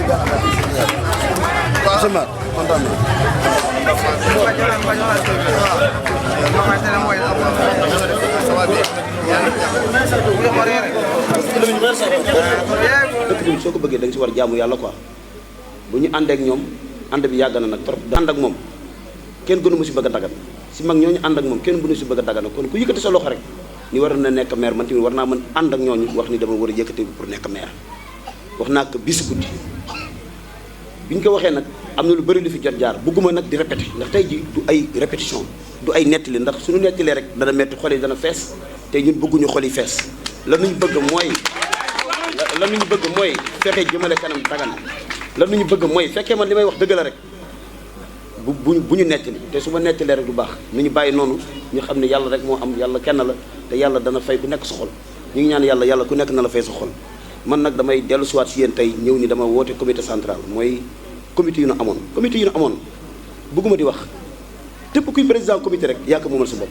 Mar kontaan naa. dëkk bi soo ko bëggee da nga si war jaamu yàlla quoi bu ñu àndee ak ñoom ànd bi yàgg na nag trop. ànd ak moom kenn gënu ma si bëgg a dagan si mag ñooñu ànd ak moom kenn gënu si bëgg a dagan kon ku yëkkati sa loxo rek ni war na nekk maire man tamit war naa mën ànd ak ñooñu wax ni dama war a yëkkati pour nekk maire wax naa ko bisu guddi bi ñu ko waxee nag am na lu bëri lu fi jot jaar bugguma nag di répété ndax tey ji du ay répétition du ay nettali ndax suñu nettalee rek dana metti xol yi dana fees te ñun bëgguñu xol yi fees la ñu bëgg mooy fexe jëmale kanam Dagana la ñu bëgg mooy fekkee man li may wax dëgg la rek bu ñu nettali te su ma nettalee rek du baax ni ñu bàyyi noonu ñu xam ne yàlla rek moo am yàlla kenn la te yàlla dana fay ku nekk sa xol ñu ngi ñaan yàlla ku nekk na la fay sa xol man nag damay dellu siwaat si yéen tey ñëw ni dama woote comité central mooy comité yu nu amoon bëgguma di wax tépp kuy président comité rek yaa ko moomal sa bopp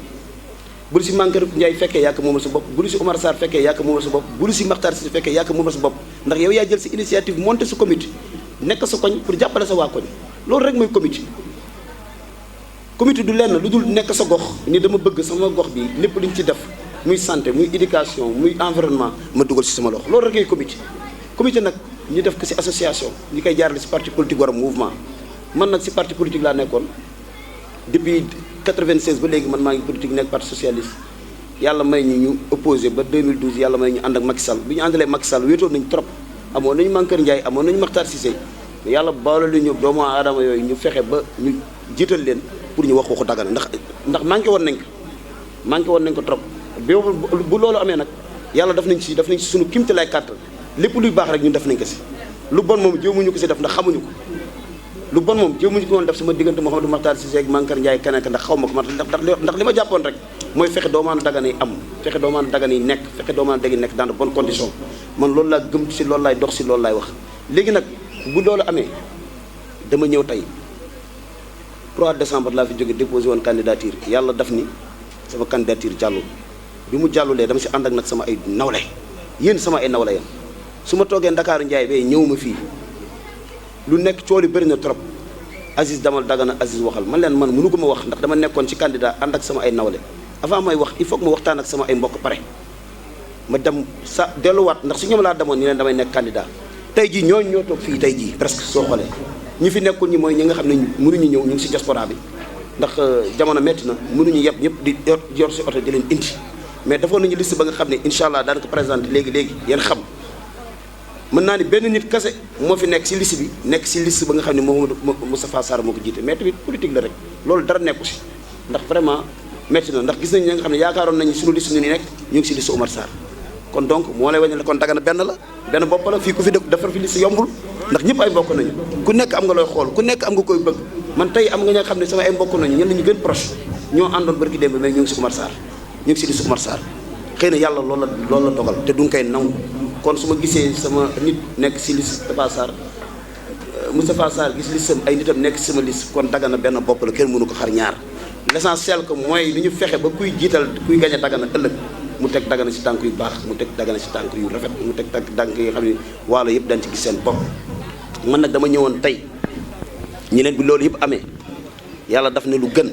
bu lu si Mankeur Ndiaye fekkee yaa ko moomal sa bopp bu lu si Omar Sarr fekkee yaa ko moomal sa bopp bu lu si Makhtar si fekkee yaa ko moomal sa bopp ndax yow yaa jël si initiative monter sa comité nekk sa koñ pour jàppale sa waa koñ loolu rek mooy comité du lenn lu dul nekk sa gox ni dama bëgg sama gox bi lépp lu ñu ci def muy santé muy éducation muy environnement ma dugal si sama loxo loolu rek ngay comité nag ñu def ko si association ñu koy jaarale si parti politique wala mouvement man nag si parti politique laa nekkoon depuis 96 ba léegi man maa ngi politique nekk parti socialiste yàlla may ñu opposé ba 2012 yàlla may ñu ànd ak Macky Sall bi ñu àndalee Macky Sall wéetoon nañu trop amoon nañu Mankeur Ndiaye amoon nañu Makhtar Cissé yàlla boole lu ñu doomu aadama yooyu ñu fexe ba ñu jiital leen pour ñu wax waxu Dagana ndax manqué woon nañ ko trop bu loolu amee nag yàlla def nañ si suñu kimte lay kàttan lépp luy baax rek ñun def nañ ko si lu bon moom jéemuñu ko si def ndax xamuñu ko lu bon moom jéemuñu ko woon def sama diggante Mouhamadou Makhtar Cissé ak Mankeur Ndiaye keneen ndax xaw ma ko ndax li ma jàppoon rek mooy fexe doomaanu Dagana yi am fexe doomaanu Dagana yi nekk fexe doomaanu Dagana yi nekk dans de bonnes conditions man loolu laa gëm si loolu laay dox si loolu laay wax léegi nag bu loolu amee dama ñëw tey 3 décembre laa fi jóge déposé woon candidature yàlla daf ni sama candidature jàllul bi mu jàllulee dama si ànd ak nag sama ay nawle yéen sama ay nawle yam su ma toogee Ndakaaru Njaay bee ñëw ma fii lu nekk cooli bëri na trop Aziz damal Dagana Aziz waxal man leen man mënu ko ma wax ndax dama nekkoon ci candidat ànd ak sama ay nawle avant may wax il faut que ma waxtaan ak sama ay mbokk pare ma dem sa delluwaat ndax su ñoom laa demoon ni leen damay nekk candidat tey jii ñooñu ñoo toog fii tey jii presque soo xoolee ñi fi nekkul ñi mooy ñi nga xam ne mënuñu ñëw ñu ngi si diaspora bi ndax jamono metti na mënuñu yëpp ñëpp di yor si oto di leen indi mais defoon nañu liste ba nga xam ne incha allah daan ko présenté léegi yéen xam mën naa ni benn nit kese moo fi nekk si liste bi nekk si liste ba nga xam ne Moustapha Sarr moo ko jiite mais tamit politique la rek loolu dara nekku si ndax vraiment metti na ndax gis nañu ñi nga xam ne yaakaaroon nañu suñu liste ñu nekk ñu ngi si liste Omar Sarr kon donc moo lay wane ne kon Dagana benn bopp la fii ku fi defar fi liste yombul ndax ñëpp ay mbokk nañu ku nekk am nga looy xool ku nekk am nga koy bëgg man tey am nga ña xam ne sama ay mbokk nañu ñen ñu gën proche ñoo àndoon barki démb mais ñu ngi si Omar Sarr ñu ngi si liste Omar Sarr xëy na yàlla loolu la dogal te duñ koy nangu kon su ma gisee sama nit nekk si liste Moustapha Sarr gis listam ay nitam nekk si sama liste kon Dagana benn bopp la kenn mënu ko xar ñaar l'essentiel que mooy li ñu fexe ba kuy jiital kuy gañe Dagana ëllëg mu teg Dagana si tànk yu baax mu teg Dagana si tànk yu rafet mu teg tànk yi nga xam ne waalo yëpp dañ ci gis seen bopp man nag dama ñëwoon tey ñi leen bi loolu yëpp amee yàlla daf ne lu gën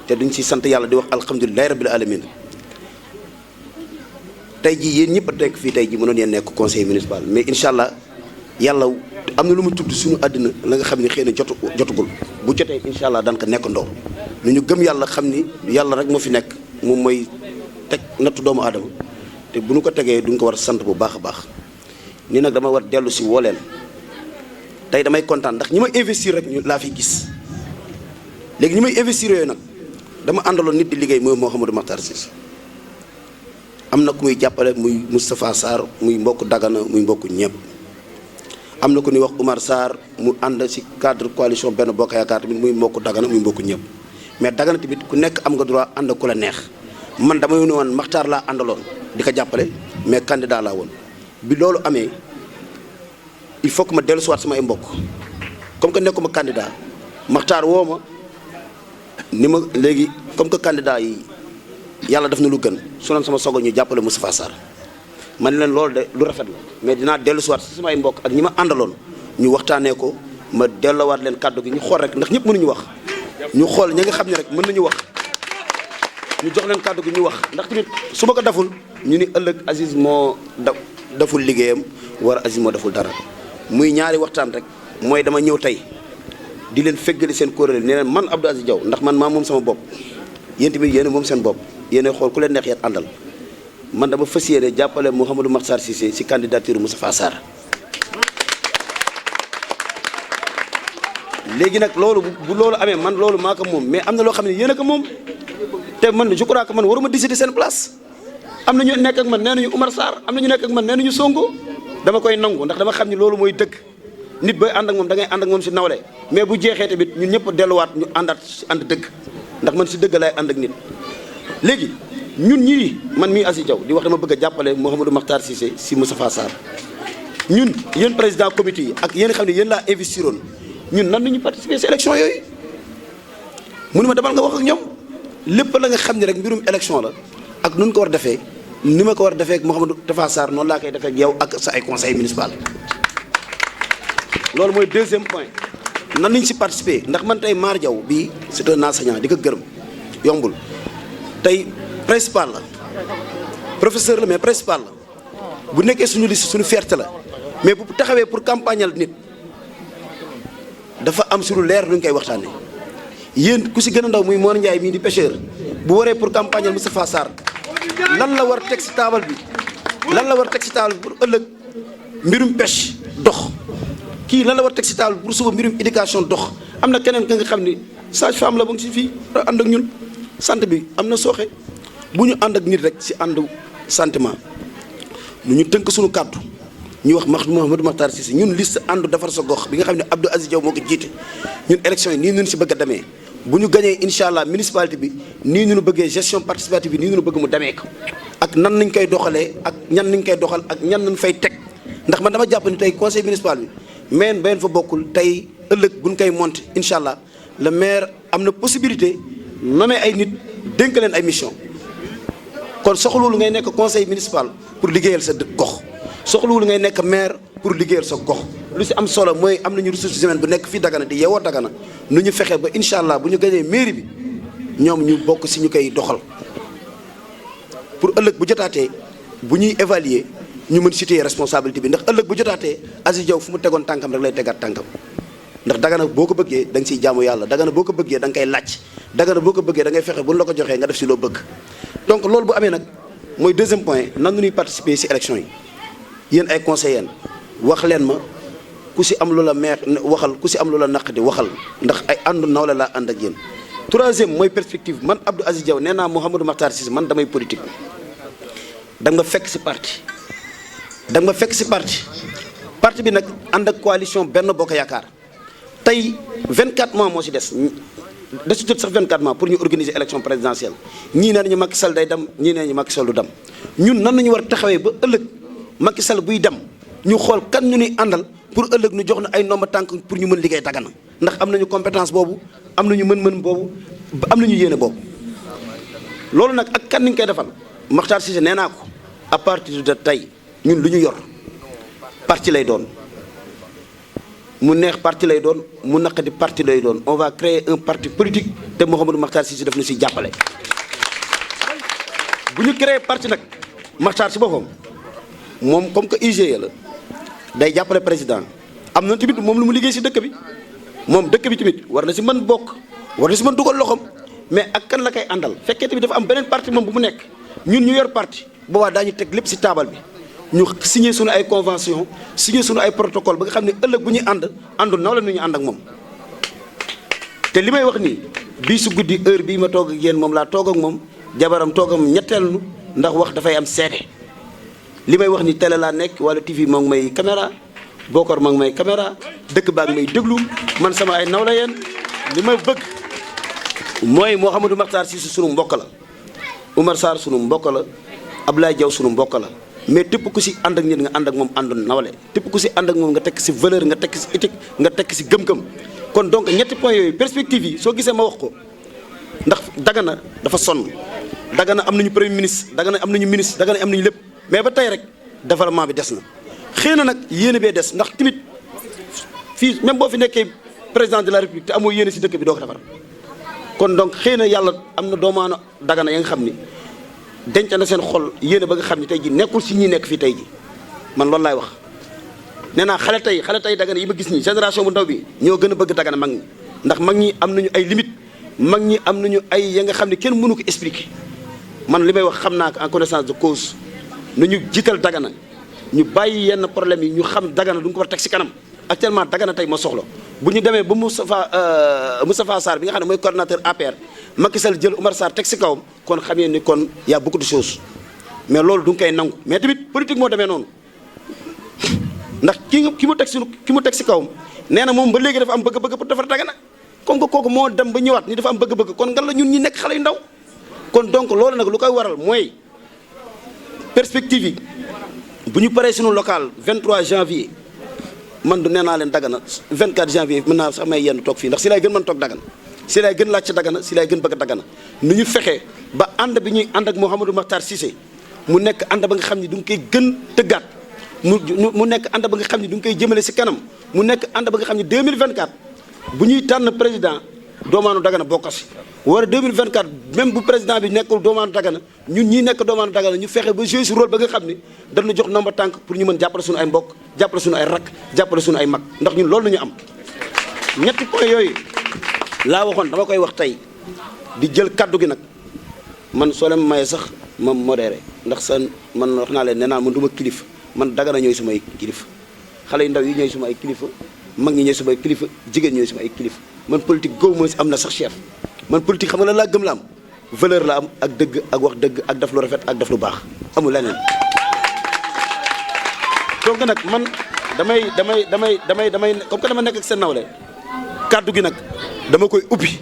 te duñ si sant yàlla di wax alhamdulilahi rabbil alamin tey jii yéen ñëpp a nekk fii tey jii mënoon yeen nekk conseil municipal mais incha allah yàlla am na lu mu tudd suñu àddina la nga xam ne xëy na jotugul bu jotee incha allah daan ko nekk ndoo lu ñu gëm yàlla xam ni yàlla rek moo fi nekk moom mooy teg nattu doomu aadama te bu ñu ko tegee duñ ko war a sant bu baax a baax nii nag dama war dellu si woo leen tey damay kontaan ndax ñi may investir rek ñu laa fi gis léegi ñi may investir yooyu nag dama àndaloon nit di liggéey mooy Mouhamadou Makhtar Cissé am na ku muy jàppale muy Moustapha Sarr muy mbokk Dagana muy mbokk ñëpp am na ku ñuy wax Oumar Sarr mu ànd si cadre coalition benn bokk yaakaar tamit muy mbokk Dagana muy mbokk ñëpp mais Dagana tamit ku nekk am nga droit ànd ku la neex man dama ne woon Makhtar laa àndaloon di ko jàppale mais candidat laa woon bi loolu amee il faut que ma dellu siwaat sama ay mbokk comme que nekkuma candidat Makhtar woo ma ni ma léegi comme que candidat yi yàlla def na lu gën su doon sama sogo ñu jàppale Moustapha Sarr man leen loolu de lu rafet la mais dinaa dellu siwaat sama ay mbokk ak ñi ma àndaloon ñu waxtaanee ko ma delloowaat leen kàddu gi ñu xool rek ndax ñëpp mënuñu wax ñu xool ña nga xam ne rek mën nañu wax ñu jox leen kàddu gi ñu wax ndax tamit su ma ko deful ñu ni ëllëg Aziz moo deful liggéeyam war Aziz moo deful dara muy ñaari waxtaan rek mooy dama ñëw tey di leen feggali seen kuréel ne leen man Abdou Aziz Diaw ndax man maa moom sama bopp yéen tamit yéen moom seen bopp yéen xool ku leen neex yéen àndal man dama fas yéene jàppale Mouhamadou Makhtar Cissé ci candidature Moustapha Sarr léegi nag loolu bu loolu amee man loolu maa ko moom mais am na loo xam ne yéen a ko moom te man je crois que man waruma décider seen place am na ñu nekk ak man nee nañu Oumar Sarr am na ñu nekk ak man nee nañu Sonko dama koy nangu ndax dama xam ni loolu mooy dëgg nit booy ànd ak moom da ngay ànd ak moom si nawle mais bu jeexee tamit ñun ñëpp delluwaat ñu ànd dëgg ndax man si dëgg laay ànd ak nit. léegi ñun ñii man mii Aziz Diaw di wax dama bëgg a jàppale Mouhamadou Makhtar Cissé si Moustapha Sarr ñun yéen président comité yi ak yéen xam ne yéen laa investiroon ñun nan nañu participer si élection yooyu mu ne ma demal nga wax ak ñoom lépp la nga xam ne rek mbirum élection la ak nun ko war defee ni ma ko war defee ak Mouhamadou Tafa Sarr noonu laa koy defee ak yow ak sa ay conseil municipal loolu mooy deuxième point nan nañ si participer ndax man tey Mar Diaw bii c'est un enseignant di ko gërëm yombul tey principal la professeur la mais principal la bu nekkee suñu liste suñu fierté la mais bu taxawee pour campagnal nit dafa am suñu leer lu ñu koy waxtaanee yéen ku si gën a ndaw muy Mor Ndiaye mii di pêcheur bu waree pour campagnal Moustapha Sarr lan la war teg si taabal bi lan la war teg si taabal bi pour ëllëg mbirum pêche dox kii lan la war teg si taabal bi pour suba mbirum éducation dox am na keneen ka nga xam ni sage-femme la ba ngi si fii ànd ak ñun sant bi am na sooxe bu ñu ànd ak nit rek si ànd sentiment nu ñu tënk suñu kàddu ñu wax Mouhamadou Makhtar Cissé ñun liste àndu defar sa gox bi nga xam ne Abdou Aziz Diaw moo ko jiite ñun élection yi nii ñu si bëgg a demee bu ñu gañee incha allah municipalité bi nii ñu bëggee gestion participative bi nii ñu bëgg mu demee ko ak nan nañ koy doxalee ak ñan nañ koy doxal ak ñan nañ fay teg ndax man dama jàpp ni tey conseil municipal bi maire benn fa bokkul tey ëllëg buñ koy monter incha allah le maire am na possibilité nommer ay nit dénk leen ay mission kon soxlawul ngay nekk conseil municipal pour liggéeyal sa gox soxlawul ngay nekk maire pour liggéeyal sa gox lu si am solo mooy am nañu ressources humaines bu nekk fii Dagana di yeewoo Dagana nu ñu fexe ba incha allah bu ñu gañee mairie bi ñoom ñu bokk si ñu koy doxal pour ëllëg bu jotaatee bu ñuy évaluer ñu mën situer responsabilité bi ndax ëllëg bu jotaatee Aziz Diaw fu mu tegoon tànkam rek lay tegaat tànkam ndax Dagana boo ko bëggee da nga siy jaamu yàlla Dagana boo ko bëggee da nga koy laaj Dagana boo ko bëggee da ngay fexe bu ñu la ko joxee nga def si loo bëgg donc loolu bu amee nag mooy deuxième point nan la ñuy participer si élection yi yéen ay conseillers wax leen ma ku si am lu la neex waxal ku si am lu la naq di waxal ndax ay àndu nawle laa ànd ak yéen. troisième mooy perspective man Abdou Aziz Diaw nee naa Mouhamadou Makhtar Cissé man damay politique da nga ma fekk si parti da nga ma fekk si parti bi nag ànd ak coalition Benno Bokk Yaakaar tey 24 mois moo si des. desu jot sax 24 mois pour ñu organiser élection présidentielle ñii nee nañu Macky Sall day dem ñii nee nañu Macky Sall du dem ñun nan nañu war a taxawee ba ëllëg Macky Sall buy dem ñu xool kan ñu ñuy àndal pour ëllëg ñu jox na ay ndomba tànk pour ñu mën liggéey Dagana ndax am nañu compétence boobu am nañu mën-mën boobu am nañu yéene boobu loolu nag ak kan ni ñu koy defal Makhtar Cissé nee naa ko à partir de tey ñun lu ñu yor parti lay doon mu neex parti lay doon mu naqadi parti lay doon on va créer un parti politique te Mouhamadou Makhtar Cissé daf na si jàppale bu ñu créer parti nag Makhtar si boppam moom comme que IGE la day jàppale président am na tamit moom lu mu liggéey si dëkk bi moom dëkk bi tamit war na si mën bokk war na si mën dugal loxoom mais ak kan la koy àndal fekkee tamit dafa am beneen parti moom bu mu nekk ñun ñu yor parti boobaa daañu teg lépp si taabal bi ñu signé suñu ay convention signé suñu ay protocole ba nga xam ne ëllëg bu ñuy àndu naw la nu ñu ànd ak moom te li may wax nii bii su guddi heure bii ma toog ak yéen moom laa toog ak moom jabaram toogam ñetteelu ndax wax dafay am seede li may wax ni télé laa nekk wala TV moo ngi may caméra Bokar moo ngi may caméra dëkk baa ngi may déglu man sama ay naw la yéen li may bëgg mooy Mouhamadou Makhtar Cissé sunu mbokk la Oumar Sarr sunu mbokk la Abdoulaye Diaw sunu mbokk la mais tépp ku si ànd ak nit nga ànd ak moom àndoon nawle tépp ku si ànd ak moom nga tekk si valeur nga tekk si éthique nga tekk si gëm-gëm kon donc ñetti points yooyu perspective yi soo gisee ma wax ko ndax Dagana dafa sonn Dagana am nañu premier ministre Dagana am nañu ministre Dagana am nañu lépp mais ba tey rek développement bi des na xëy na nag yéene bee des ndax tamit fii même boo fi nekkee président de la république te amoo yéene si dëkk bi doo ko defar kon donc xëy na yàlla am na doomaanu Dagana ya nga xam ni denc na seen xol yéene ba nga xam ni tey ji nekkul si ñi nekk fii tey ji man loolu laay wax nee naa xale tey Dagana yi ma gis nii génération bu ndaw bi ñoo gën a bëgg Dagana mag ñi ndax mag ñi am nañu ay limite mag ñi am nañu ay ya nga xam ne kenn mënu ko expliquer man li may wax xam naa ko en connaissance de cause nañu jiital Dagana ñu bàyyi yenn problème yi ñu xam Dagana du nga ko war a teg si kanam actuellement Dagana tey ma soxla bu ñu demee ba Moustapha Sarr bi nga xam ne mooy coordonnateur APR Macky Sall jël Oumar Sarr teg si kawam kon xamee ni kon y a beaucoup de choses mais loolu du nga koy nangu mais tamit politique moo demee noonu ndax ki mu teg si kawam nee na moom ba léegi dafa am bëgg-bëgg pour defar Dagana comme que kooku moo dem ba ñëwaat ni dafa am bëgg-bëgg kon nga la ñun ñi nekk xale yu ndaw kon donc loolu nag lu koy waral mooy perspective yi bu ñu paree suñu local 23 janvier man du nee naa leen Dagana 24 janvier mën naa sax may yenn toog fii ndax si laay gën mën toog Dagana si laay gën laaj ci Dagana si laay gën bëgg Dagana nu ñu fexee ba ànd bi ñuy ànd ak Mouhamadou Makhtar Cissé mu nekk ànd ba nga xam ni du nga koy gën tëggaat mu nekk ànd ba nga xam ni du nga koy jëmale si kanam mu nekk ànd ba nga xam ni 2024 bu ñuy tànn président doomaanu Dagana bokk si war a 2024 même bu président bi nekkul doomaanu Dagana ñun ñii nekk doomaanu Dagana ñu fexe ba jouer si rôle ba nga xam ni dañu jox nomba tànk pour ñu mën jàppale suñu ay mbokk jàppale suñu ay rakk jàppale suñu ay mag ndax ñun loolu la ñu am ñetti point yooyu laa waxoon dama koy wax tey di jël kaddu gi nag man soo leen maye sax ma modéré ndax seen man wax naa leen nee naa man du ma kilifa man Dagana ñooy sumay kilifa xale yu ndaw yi ñooy suma ay kilifa mag ñi ñooy sumay kilifa jigéen ñooy suma ay kilifa man politique góob mooy am na sax chef man politique xam nga la laa gëm la am valeur la am ak dëgg ak wax dëgg ak def lu rafet ak def lu baax amul leneen donc nag man damay comme que dama nekk ak seen nawle kàddu gi nag dama koy ubbi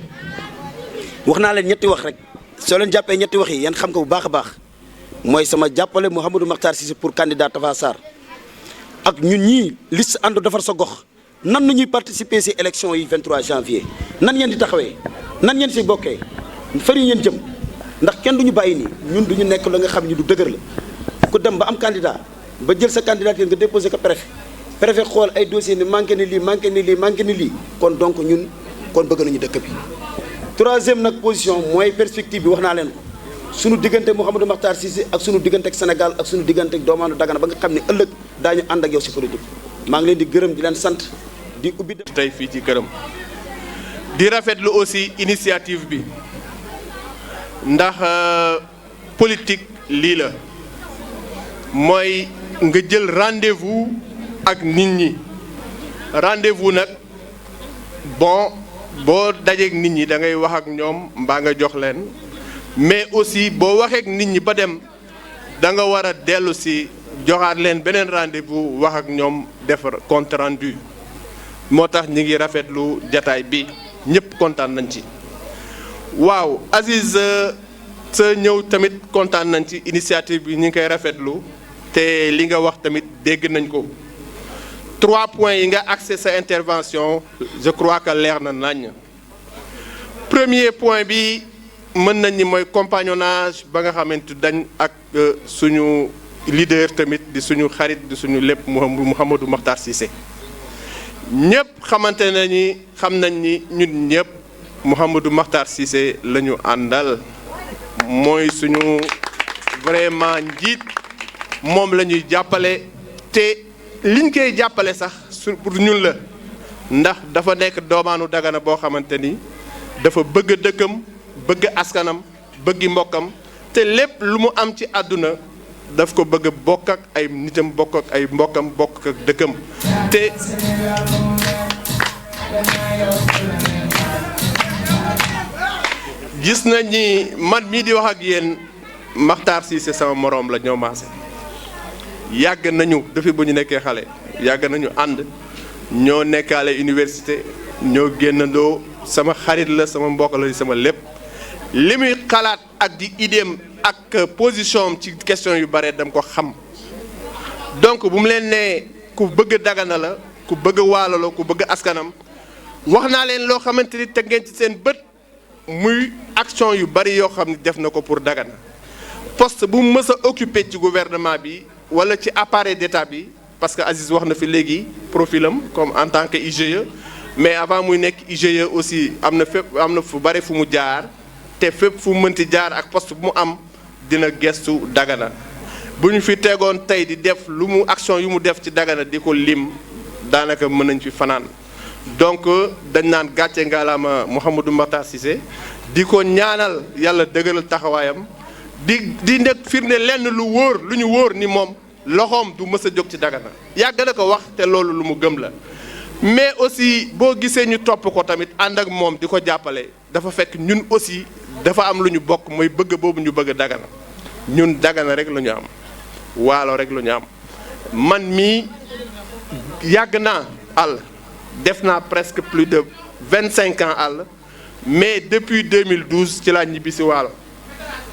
wax naa leen ñetti wax rek soo leen jàppee ñetti wax yi yéen xam ko bu baax a baax mooy sama jàppale Mouhamadou Makhtar Cissé pour candidat Tafa Sarr ak ñun ñii liste ànd defar sa gox nan la ñuy participer ci élection yi 23 janvier nan ngeen di taxawee nan ngeen ci bokkee fari ngeen jëm ndax kenn duñu bàyyi nii ñun duñu nekk la nga xam ni du dëgër la ku dem ba am candidat ba jël sa candidature nga déposé ko préfet xool ay dossier ni manqué ni lii kon donc ñun kon bëgg nañu dëkk bi troisième nag position mooy perspective bi wax naa leen ko suñu diggante Mouhamadou Makhtar Cissé ak suñu diggante ak Sénégal ak suñu diggante ak doomaanu Dagana ba nga xam ne ëllëg daañu ànd ak yow ci politique maa ngi leen di gërëm di leen sant di ubbi tey fii ci këram di rafetlu aussi initiative bi ndax politique lii la mooy nga jël rendez-vous ak nit ñi rendez-vous nag bon boo dajeek nit ñi da ngay wax ak ñoom mbaa nga jox leen mais aussi boo waxee ak nit ñi ba dem da nga war a dellu si joxaat leen beneen rendez-vous wax ak ñoom def compte rendu moo tax ñi ngi rafetlu jataay bi ñëpp kontaan nañ ci waaw Aziz sa ñëw tamit kontaan nañ ci initiative bi ñi ngi koy rafetlu te li nga wax tamit dégg nañ ko 3 points yi nga axé sa intervention je crois que leer na nañ premier point bi mën nañ ni mooy compagnonnage ba nga xamante dañ ak suñu leader tamit di suñu xarit di suñu lépp Mouhamadou Makhtar Cissé ñëpp xamante na ni xam nañ ni ñun ñëpp Mouhamadou Makhtar Cissé la ñu àndal mooy suñu vraiment njiit moom la ñuy jàppale te liñ koy jàppale sax pour ñun la ndax dafa nekk doomaanu Dagana boo xamante ni dafa bëgg dëkkam bëgg askanam bëggi mbokkam te lépp lu mu am ci àdduna daf ko bëgg bokk ak ay nitam bokk ak ay mbokkam bokk ak dëkkam te gis nañ ni man mii di wax ak yéen Makhtar Cissé sama moroom la ñoo maase yàgg nañu depuis bu ñu nekkee xale yàgg nañu ànd ñoo nekkaale université ñoo génnandoo sama xarit la sama mbokk la sama lépp li muy xalaat ak di idéem ak position am ci question yu bare dam ko xam donc bu mu leen nee ku bëgg Dagana la ku bëgg Waalo la ku bëgg askanam wax naa leen loo xamante ni teg ngeen ci seen bët muy action yu bari yoo xam ne def na ko pour Dagana poste bu mu mës a occupé ci gouvernement bi wala ci appareil d'état bi parce que Aziz wax na fi léegi profilam comme en tant que IGE mais avant muy nekk IGE aussi am na fu bare fu mu jaar te fépp fu mu mënti jaar ak poste bu mu am dina gestu Dagana bu ñu fi tegoon tey di def lu mu action yu mu def ci Dagana di ko lim daanaka mën nañ fi fanaan donc dañ naan gàcce ngalaama Mouhamadou Makhtar Cissé di ko ñaanal yàlla dëgëral taxawaayam di nekk firnde lenn lu ñu wóor ni moom loxoom du mës a jóg ci Dagana yàgg na ko wax te loolu lu mu gëm la mais aussi boo gisee ñu topp ko tamit ànd ak moom di ko jàppale dafa fekk ñun aussi dafa am lu ñu bokk mooy bëgg boobu ñu bëgg Dagana ñun Dagana rek la ñu am Waalo rek la ñu am man mii yàgg naa àll def naa presque plus de 25 ans àll mais depuis 2012 ci laa ñibbi si Waalo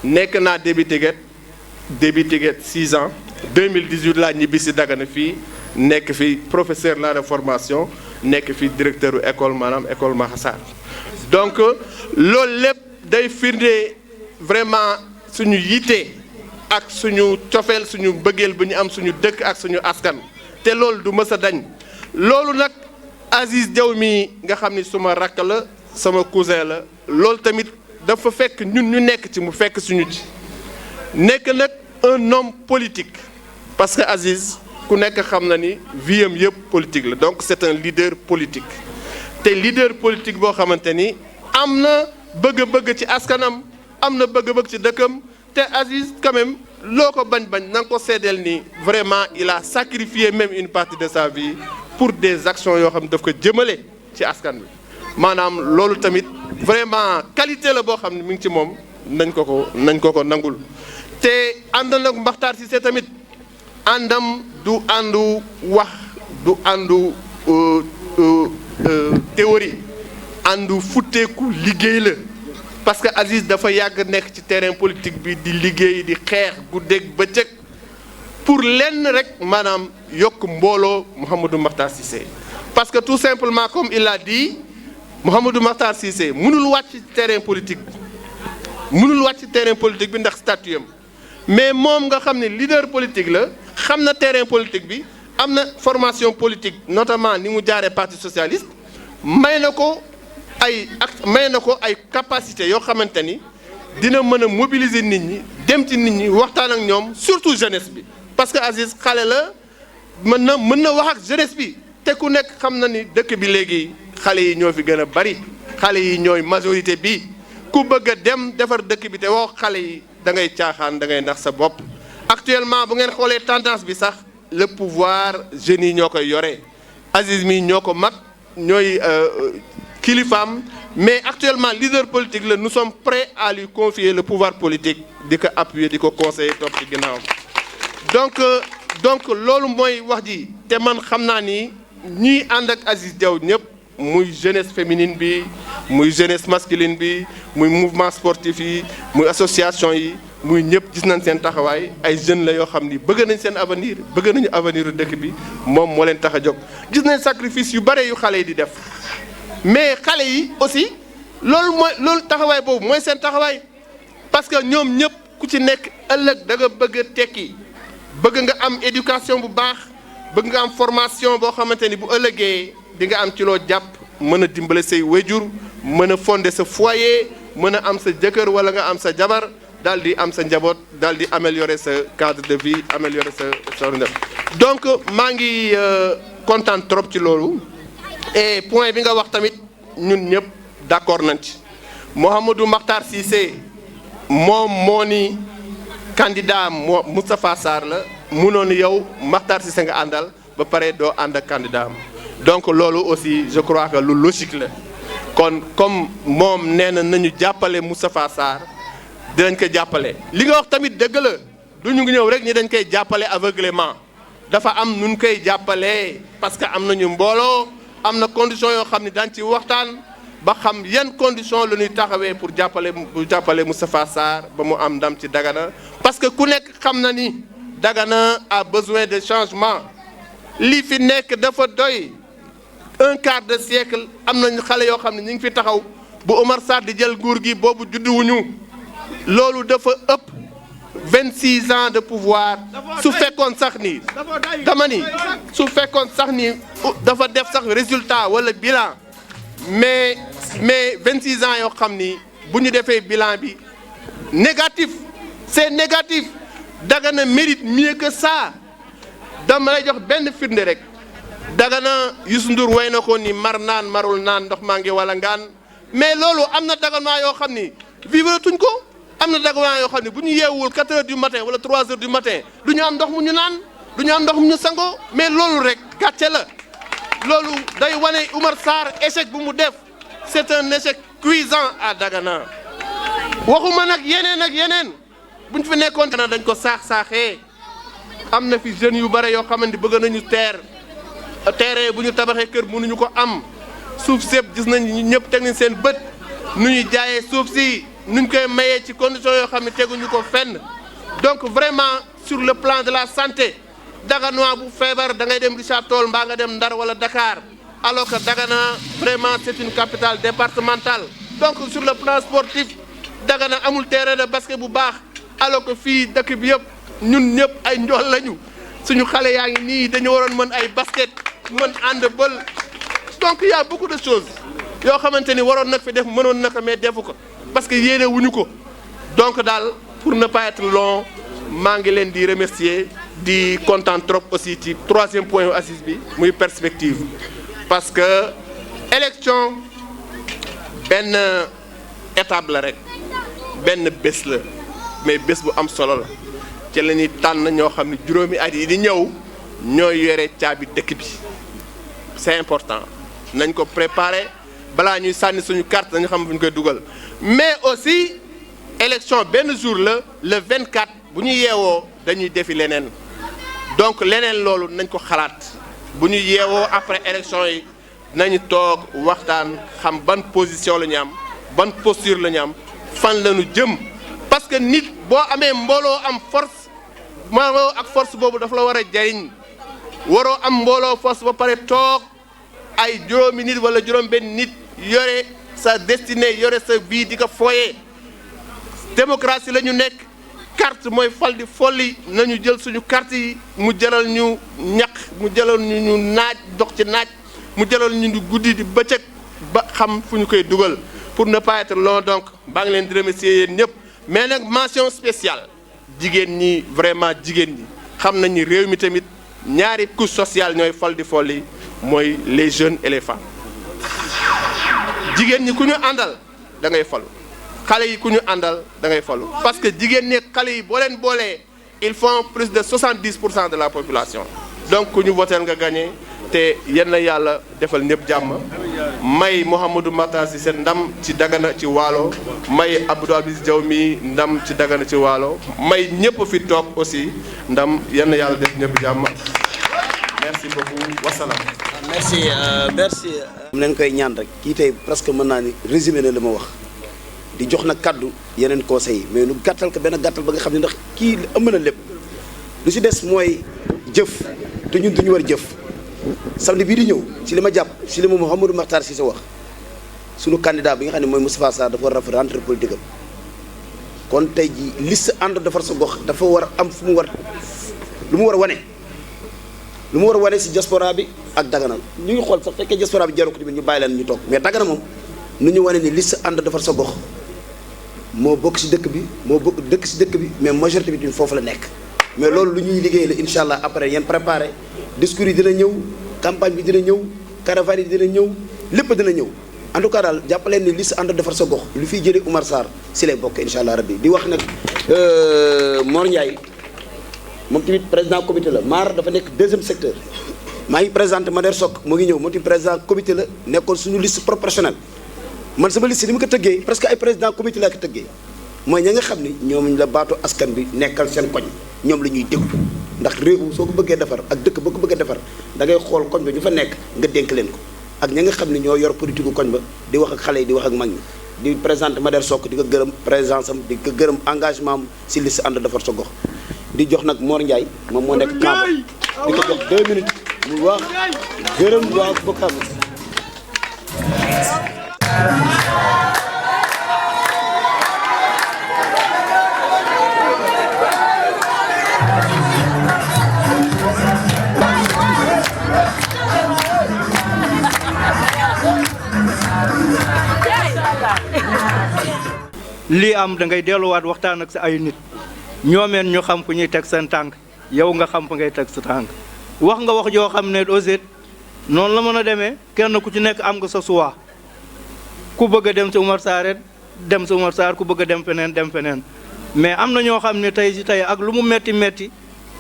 nekk naa début Tiguet 6 ans 2018 laa ñibbi si Dagana fii nekk fi professeur la de formation nekk fi directeur école maanaam école Mahassar donc loolu lépp day firnde vraiment suñu yitte ak suñu cofeel suñu bëggeel bu ñu am suñu dëkk ak suñu askan te loolu du mës a dañ loolu nag Aziz Diaw mi nga xam ni suma rakk la sama cousin la loolu tamit dafa fekk ñun ñu nekk ci mu fekk suñu ci nekk nag un homme politique parce que Aziz ku nekk xam na ni vie am yëpp politique la donc c'est un leader politique te leader politique boo xamante ni am na bëgg-bëgg ci askanam am na bëgg-bëgg ci dëkkam te Aziz quand même loo ko bañ na nga ko seedeel ni vraiment il a sacrifié même une partie de sa vie pour des actions yoo xam ne daf ko jëmale ci askan bi maanaam loolu tamit vraiment qualité la boo xam ne mi ngi ci moom nañ ko ko nangul te ànd nag Makhtar Cissé tamit àndam du àndu wax du àndu théorie àndu futteeku liggéey la parce que Aziz dafa yàgg nekk ci terrain politique bi di liggéey di xeex guddeeg bëccëg pour lenn rek maanaam yokk mbooloo Mouhamadou Makhtar Cissé parce que tout simplement comme il l'a dit Mouhamadou Makhtar Cissé mënul wàcc ci terrain politique bi ndax statut am mais moom nga xam ne leader politique la xam na terrain politique bi am na formation politique notamment ni mu jaaree parti socialiste may na ko ay capacité yoo xamante ni dina mën a mobiliser nit ñi dem ci nit ñi waxtaan ak ñoom surtout jeunesse bi parce que Aziz xale la mën na wax ak jeunesse bi te ku nekk xam na ni dëkk bi léegi xale yi ñoo fi gën a bari xale yi ñooy majorité bi ku bëgg a dem defar dëkk bi te wax xale yi da ngay caaxaan da ngay ndax sa bopp actuellement bu ngeen xoolee tendance bi sax le pouvoir jeunes yi ñoo koy yore Aziz mi ñoo ko mag ñooy kilifaam mais actuellement leader politique la nous sommes prêts à lui confier le pouvoir politique di ko appuyer di ko conseiller topp ci ginnaawam donc loolu mooy wax ji te man xam naa ni ñii ànd ak Aziz Diaw ñëpp muy jeunesse féminine bi muy jeunesse masculine bi muy mouvement sportif yi muy association yi muy ñëpp gis nañ seen taxawaay ay jeunes la yoo xam ni bëgg nañ seen avenir bëgg nañu avenir dëkk bi moom moo leen tax a jóg gis nañ sacrifice yu bare yu xale yi di def mais xale yi aussi loolu taxawaay boobu mooy seen taxawaay parce que ñoom ñëpp ku ci nekk ëllëg da nga bëgg a tekki bëgg nga am éducation bu baax bëgg nga am formation boo xamante ni bu ëllëgee di nga am ci loo jàpp mën a dimbale say wéjur mën a fonder sa foyer mën a am sa jëkkër wala nga am sa jabar daal di am sa njaboot daal di améliorer sa cadre de vie améliorer sa donc maa ngi kontaan trop ci loolu et point bi nga wax tamit ñun ñëpp d'accord nañ ci Mouhamadou Makhtar Cissé moom moo ni candidat Moustapha Sarr la munoon yow Makhtar Cissé nga àndal ba pare doo ànd ak candidat am donc loolu aussi je crois que lu logique la kon comme moom nee na nañu jàppale Moustapha Sarr dinañ ko jàppale li nga wax tamit dëgg la du ñu ngi ñëw rek ni dañ koy jàppale aveuglément dafa am nu ñu koy jàppalee parce que am nañu mbooloo am na condition yoo xam ne daañ ci waxtaan ba xam yan condition la ñuy taxawee pour jàppale Moustapha Sarr ba mu am ndam ci Dagana parce que ku nekk xam na ni Dagana a besoin de changement lii fi nekk dafa doy un quart de siècle am nañu xale yoo xam ne ñu ngi fi taxaw bu Omar Sarr di jël nguur gi boobu judduwuñu loolu dafa ëpp 26 ans de pouvoir su fekkoon sax ni dama ni su fekkoon sax ni dafa def sax résultat wala bilan mais 26 ans yoo xam ni bu ñu defee bilan bi négatif c'est négatif. Dagana mérite mieux que ça dama lay jox benn firnde rek Dagana Youssou Ndour way na ko ni mar naan marul naan ndox maa ngi wala ngaan mais loolu am na Dagana yoo xam ni vivre tuñ ko am na Dagana yoo xam ni bu ñu yeewul 4 heures du matin wala 3 heures du matin du ñu am ndox mu ñu naan du ñu am ndox mu ñu sangoo mais loolu rek gàcce la loolu day wane Oumar Sarr échec bu mu def c'est un échec cuisant à Dagana waxuma nag yeneen ak yeneen. bu ñu fi nekkoon dañ ko saaxee am na fi jeunes yu bare yoo xamante bëgg nañu terrain bu ñu tabaxee kër mënuñu ko am suuf sépp gis nañ ñëpp teg nañ seen bët nu ñuy jaayee suuf si nuñ koy mayee ci conditions yoo xam ne teguñu ko fenn donc vraiment sur le plan de la santé Daganois bu feebar da ngay dem Richard Toll mbaa nga dem Ndar wala Dakar alors que Dagana vraiment c'est une capitale départementale donc sur le plan sportif Dagana amul terrain de basket bu baax. alors que fii dëkk bi yëpp ñun ñëpp ay njool lañu suñu xale yaa ngi nii dañu waroon mën ay basket mën handball donc il y a beaucoup de choses yoo xamante ni waroon nag fi def mënoon na ko mais defu ko parce que yéene wuñu ko donc daal pour ne pas être long maa ngi leen di remercier di content trop aussi ci 3e point assise bi muy perspective parce que élection benn étape la rek benn bés la. mais bés bu am solo la ci la ñuy tànn ñoo xam ne juróomi at yi di ñëw ñooy yore caabi dëkk bi c'est important nañ ko préparer balaa ñuy sànni suñu carte nañu xam fu ñu koy dugal mais aussi élection benn jour la le 24 bu ñu yeewoo dañuy defi leneen donc leneen loolu nañ ko xalaat bu ñu yeewoo après élection yi nañu toog waxtaan xam ban position la ñu am ban posture la ñu am fan la ñu jëm. parce que nit boo amee mbooloo am force mbooloo ak force boobu dafa la war a jariñ waroo am mbooloo force ba pare toog ay juróomi nit wala juróom benn nit yore sa destinée yore sa vie di ko fooyee démocratie la ñu nekk carte mooy fal di folli nañu jël suñu carte yi mu jëlal ñu ñaq mu jëlal ñu naaj dox ci naaj mu jëlal ñu guddi di bëccëg ba xam fu ñu koy dugal pour ne pas être long donc baa ngi leen di remercier yéen ñëpp. mais nag mention spéciale jigéen ñi vraiment jigéen ñi xam nañ ni réew mi tamit ñaari couche sociale ñooy fal di folli mooy les jeunes et les femmes jigéen ñi ku ñu àndal da ngay falu xale yi ku ñu àndal da ngay falu parce que jigéen ñi xale yi boo leen boolee ils font plus de 70% de la population donc ku ñu voteel nga gagné te yenn yàlla defal ñëpp jàmm may Mouhamadou Makhtar Cissé ndam ci Dagana ci Waalo may Abdou Aziz Diaw mi ndam ci Dagana ci Waalo may ñëpp fi toog aussi ndam yenn yàlla def ñëpp jàmm merci beaucoup wasalaam. merci. mu leen koy ñaan rek kii tey presque mën naa ni résumé na li ma wax di jox na kaddu yeneen conseils yi mais nu gàttal ko benn gàttal ba nga xam ne ndax kii ëmb na lépp lu si des mooy jëf te ñun duñu war jëf. samedi bii di ñëw ci li ma jàpp ci li ma Mouhamadou Makhtar Cissé wax sunu candidat bi nga xam ne mooy Moustapha Sarr dafa war a rentrée politique am kon tey ji liste ànd defar sa gox dafa war a am fu mu war lu mu war a wane lu mu war a wane si diaspora bi ak Dagana ñu ngi xool sax fekkee diaspora bi jaru ko tamit ñu bàyyi leen ñu toog mais Dagana moom nu ñu wane ni liste ànd defar sa gox moo bokk si dëkk bi moo bokk dëkk si dëkk bi mais majorité bi foofu la nekk mais loolu lu ñuy liggéey la incha allah après yéen préparé discours yi dina ñëw campagne bi dina ñëw caravane yi dina ñëw lépp dina ñëw en tout cas daal jàppaleen ni liste ànd defar sa gox lu fiy jëlee Oumar Sarr si lay bokk incha allah rabbi di wax nag Mor Ndiaye moom tamit président comité la maar dafa nekk 2e secteur maa ngi présenté Mader Sok moo ngi ñëw moom tamit président comité la nekkoon suñu liste proportionnelle man sama liste ni ma ko tëggee presque ay président comité laa ko tëggee mooy ña nga xam ni ñoom la baatu askan bi nekkal seen koñ ñoom la ñuy déglu ndax réew soo ko bëggee defar ak dëkk boo ko bëggee defar da ngay xool koñ ba ñu fa nekk nga dénk leen ko ak ña nga xam ne ñoo yor politique gu koñ ba di wax ak xale yi di wax ak mag ñi di présenté Mader Sok di ko gërëm présence am di ko gërëm engagement am si liste ànd defar sa gox di jox nag Mor Ndiaye moom moo nekk camp di ko jox 2 minutes mu wax gërëm waa Bokam. lii am da ngay delluwaat waxtaan ak sa ay nit ñoomeen ñu xam fu ñuy teg seen tànk yow nga xam fa ngay teg sa tànk wax nga wax joo xam ne aussi noonu la mën a demee kenn ku ci nekk am nga sa choix ku bëgg a dem si Oumar Sarr dem si Oumar Sarr ku bëgg a dem feneen mais am na ñoo xam ne tey si tey ak lu mu metti